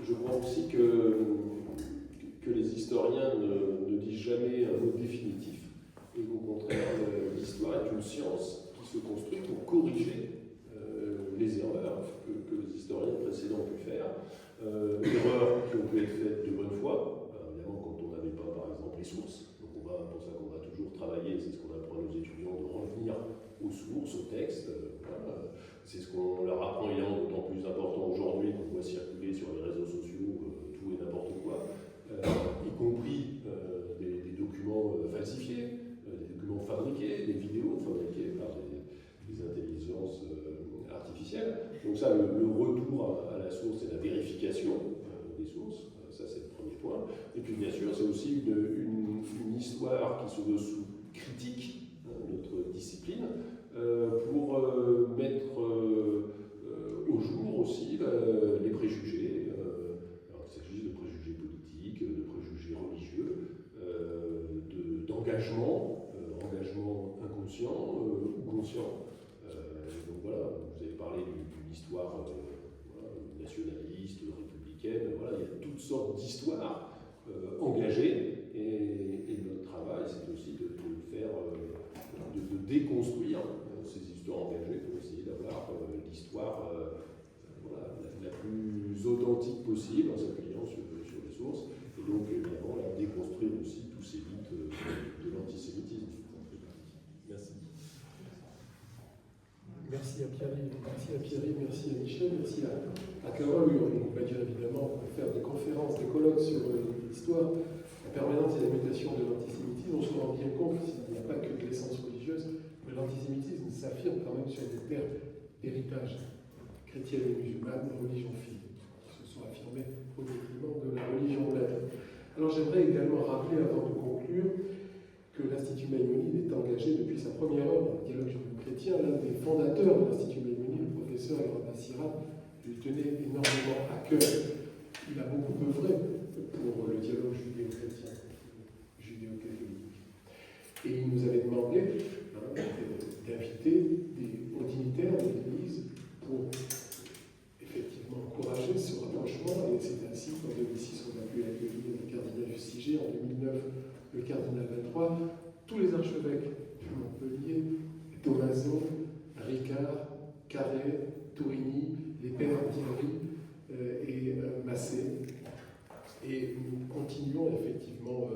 D: Je crois aussi que les historiens ne disent jamais un mot définitif, et qu'au contraire, l'histoire est une science qui se construit pour corriger les erreurs que les historiens précédents ont pu faire, erreurs qui ont pu être faites de bonne foi, évidemment quand on n'avait pas par exemple les sources, donc pour ça qu'on va toujours travailler, c'est ce qu'on apprend à nos étudiants, de revenir aux sources, aux textes, voilà. C'est ce qu'on leur apprend évidemment d'autant plus important aujourd'hui qu'on voit circuler sur les réseaux sociaux tout et n'importe quoi, y compris des documents falsifiés, des documents fabriqués, des vidéos fabriquées par des intelligences artificielles. Donc ça, le le retour à la source et la vérification des sources, ça c'est le premier point. Et puis bien sûr, c'est aussi une histoire qui se veut sous critique, notre discipline, pour mettre au jour aussi les préjugés, alors qu'il s'agisse de préjugés politiques, de préjugés religieux, d'engagement, engagement inconscient ou conscient. Donc voilà, vous avez parlé d'une histoire voilà, nationaliste, républicaine, voilà, il y a toutes sortes d'histoires engagées et notre travail c'est aussi de faire, de déconstruire ces histoires engagées pour essayer d'avoir l'histoire voilà, la plus authentique possible en s'appuyant sur les sources et donc évidemment là, déconstruire aussi tous ces mythes de l'antisémitisme. Merci.
A: Merci à Pierre-Yves, merci à Michel, merci à Carole. On va dire évidemment faire des conférences, des colloques sur l'histoire, la permanence et la mutation de l'antisémitisme. On se rend bien compte qu'il n'y a pas que de l'essence religieuse, mais l'antisémitisme s'affirme quand même sur des terres d'héritage chrétienne et musulmane, religion fille, qui se sont affirmées au détriment de la religion laine. Alors j'aimerais également rappeler, avant de conclure, que l'Institut Maïmonide est engagé depuis sa première œuvre, le dialogue judéo-chrétien. L'un des fondateurs de l'Institut Maïmonide, le professeur Elrod Bassirat, lui tenait énormément à cœur. Il a beaucoup œuvré pour le dialogue judéo-chrétien, judéo-catholique. Et il nous avait demandé d'inviter aux dignitaires de l'Église pour effectivement encourager ce rapprochement. Et c'est ainsi qu'en 2006, on a pu accueillir le cardinal Justiger, en 2009, le cardinal 23, tous les archevêques de Montpellier, Tommaso, Ricard, Carré, Tourini, les pères Thierry et Massé. Et nous continuons effectivement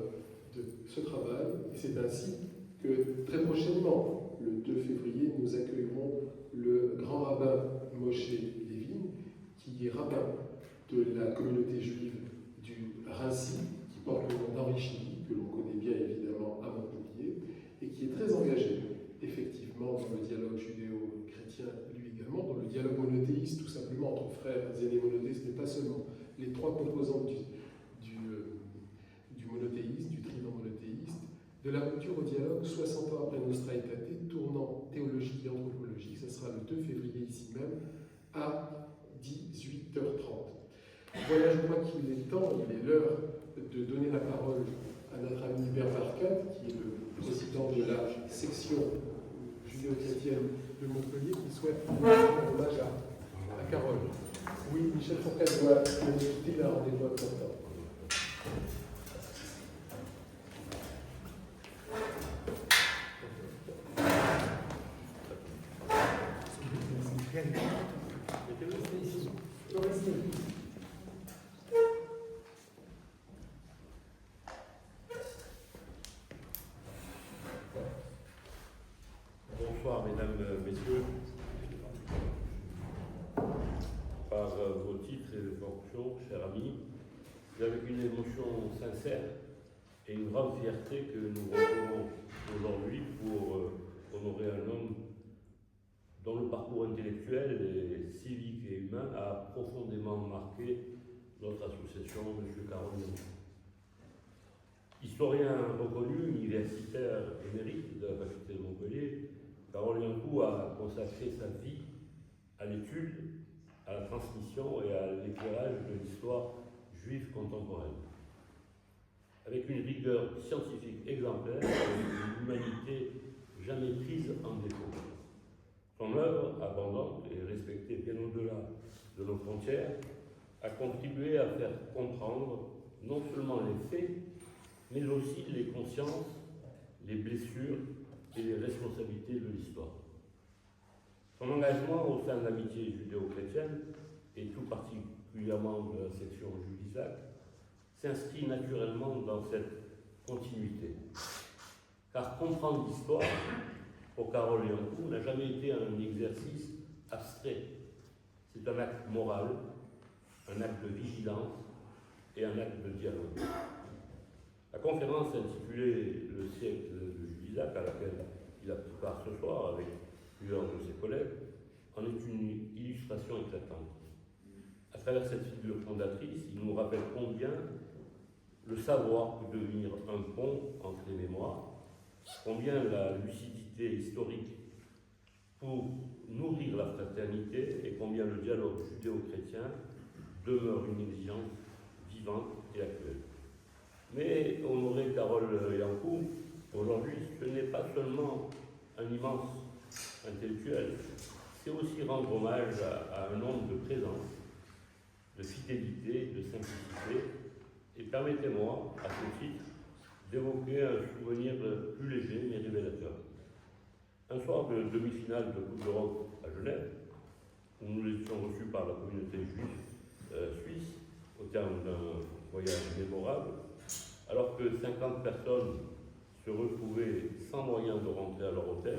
A: de ce travail. Et c'est ainsi que très prochainement, le 2 février, nous accueillerons le grand rabbin Moshe Levin, qui est rabbin de la communauté juive du Rincy, qui porte le nom d'Henri Chili, que l'on connaît bien évidemment à Montpellier, et qui est très engagé effectivement dans le dialogue judéo-chrétien, lui également, dans le dialogue monothéiste, tout simplement entre frères et monothéistes, mais pas seulement. Les trois composantes du monothéisme, du trident monothéiste, de la rupture au dialogue 60 ans après Nostra Aetate, tournant théologique et anthropologique. Ce sera le 2 février ici même à 18h30. Voilà, je crois qu'il est temps, il est l'heure de donner la parole à notre ami Hubert Barkat, qui est le président de la section judéo-chrétienne de Montpellier, qui souhaite rendre hommage à Carole. Oui, Michel Fourcade doit nous quitter, il a un rendez-vous important.
F: Bonsoir, mesdames, messieurs. Par vos titres et fonctions, chers amis, c'est avec une émotion sincère et une grande fierté que nous retrouvons aujourd'hui pour honorer un homme dont le parcours intellectuel, et civique et humain a profondément marqué notre association, M. Carole Yankou. Historien reconnu, universitaire émérite de la faculté de Montpellier, Carole Yankou a consacré sa vie à l'étude, à la transmission et à l'éclairage de l'histoire juive contemporaine. Avec une rigueur scientifique exemplaire et une humanité jamais prise en défaut. Son œuvre, abondante et respectée bien au-delà de nos frontières, a contribué à faire comprendre non seulement les faits, mais aussi les consciences, les blessures et les responsabilités de l'histoire. Son engagement au sein de l'amitié judéo-chrétienne, et tout particulièrement de la section Julisac, s'inscrit naturellement dans cette continuité. Car comprendre l'histoire, pour Carole Yankou, n'a jamais été un exercice abstrait. C'est un acte moral, un acte de vigilance et un acte de dialogue. La conférence intitulée « Le siècle de Julisac », à laquelle il a pris part ce soir avec plusieurs de ses collègues, en est une illustration éclatante. travers cette figure fondatrice, il nous rappelle combien le savoir peut devenir un pont entre les mémoires, combien la lucidité historique pour nourrir la fraternité et combien le dialogue judéo-chrétien demeure une exigence vivante et actuelle. Mais Honoré Carole Yankou, aujourd'hui, ce n'est pas seulement un immense intellectuel, c'est aussi rendre hommage à un homme de présence, de fidélité, de simplicité. Et permettez-moi, à ce titre, d'évoquer un souvenir plus léger mais révélateur. Un soir de demi-finale de Coupe d'Europe à Genève, où nous étions reçus par la communauté juive suisse, au terme d'un voyage mémorable, alors que 50 personnes se retrouvaient sans moyen de rentrer à leur hôtel,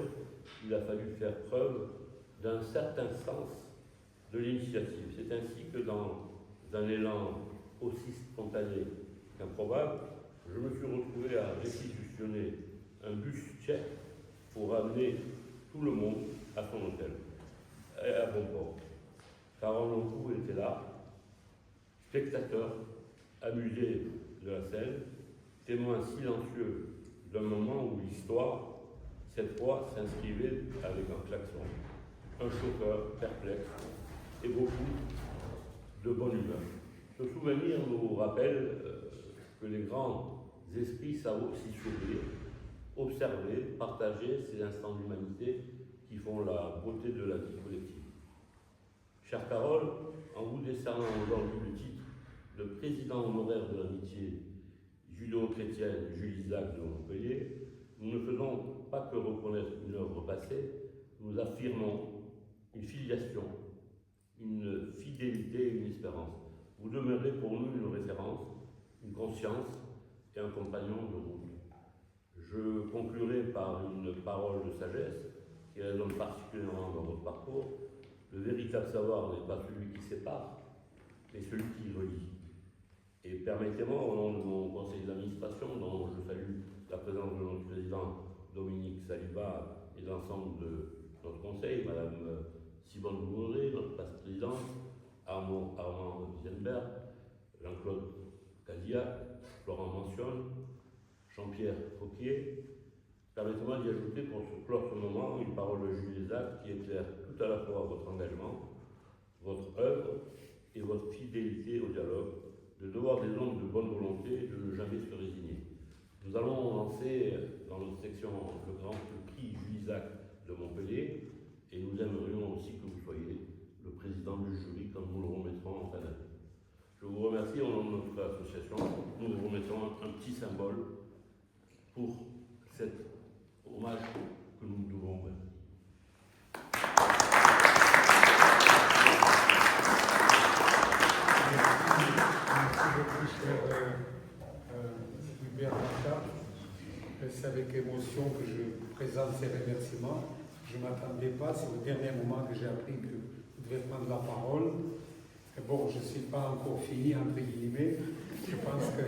F: il a fallu faire preuve d'un certain sens de l'initiative. C'est ainsi que dans un élan aussi spontané qu'improbable, je me suis retrouvé à réquisitionner un bus tchèque pour ramener tout le monde à son hôtel, à bon port. Carole Yankou était là, spectateur, amusé de la scène, témoin silencieux d'un moment où l'histoire, cette fois, s'inscrivait avec un klaxon, un chauffeur perplexe et beaucoup de bonne humeur. Ce souvenir nous rappelle que les grands esprits savent aussi sourire, observer, partager ces instants d'humanité qui font la beauté de la vie collective. Chère Carole, en vous décernant aujourd'hui le titre de président honoraire de l'amitié judéo-chrétienne Jules Isaac de Montpellier, nous ne faisons pas que reconnaître une œuvre passée, nous affirmons une filiation, une fidélité et une espérance. Vous demeurez pour nous une référence, une conscience et un compagnon de route. Je conclurai par une parole de sagesse qui résonne particulièrement dans votre parcours. Le véritable savoir n'est pas celui qui sépare, mais celui qui relie. Et permettez-moi, au nom de mon conseil d'administration, dont je salue la présence de notre président Dominique Saliba et de l'ensemble de notre conseil, Madame Simone Bourré, notre vice-présidente, Armand Wienberg, Jean-Claude Cadillac, Florent Mentionne, Jean-Pierre Fauquier. Permettez-moi d'y ajouter pour clore ce moment une parole de Jules Isaac qui éclaire tout à la fois votre engagement, votre œuvre et votre fidélité au dialogue, de devoir des hommes de bonne volonté et de ne jamais se résigner. Nous allons lancer dans notre section le grand prix Jules Isaac de Montpellier et nous aimerions aussi que vous soyez le président du jury quand nous le remettrons en fin d'année. Je vous remercie au nom de notre association. Nous vous remettons un petit symbole pour cet hommage que nous devons rendre.
B: Merci beaucoup, cher Hubert Martin. C'est avec émotion que je présente ces remerciements. Je ne m'attendais pas, c'est au dernier moment que j'ai appris que vous devez prendre la parole. Et bon, je ne suis pas encore fini, entre guillemets. Je pense que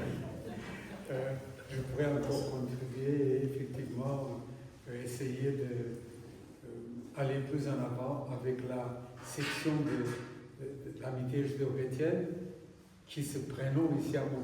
B: je pourrais encore contribuer et effectivement essayer d'aller plus en avant avec la section de l'amitié judéo-chrétienne qui se prénomme ici à Montpellier.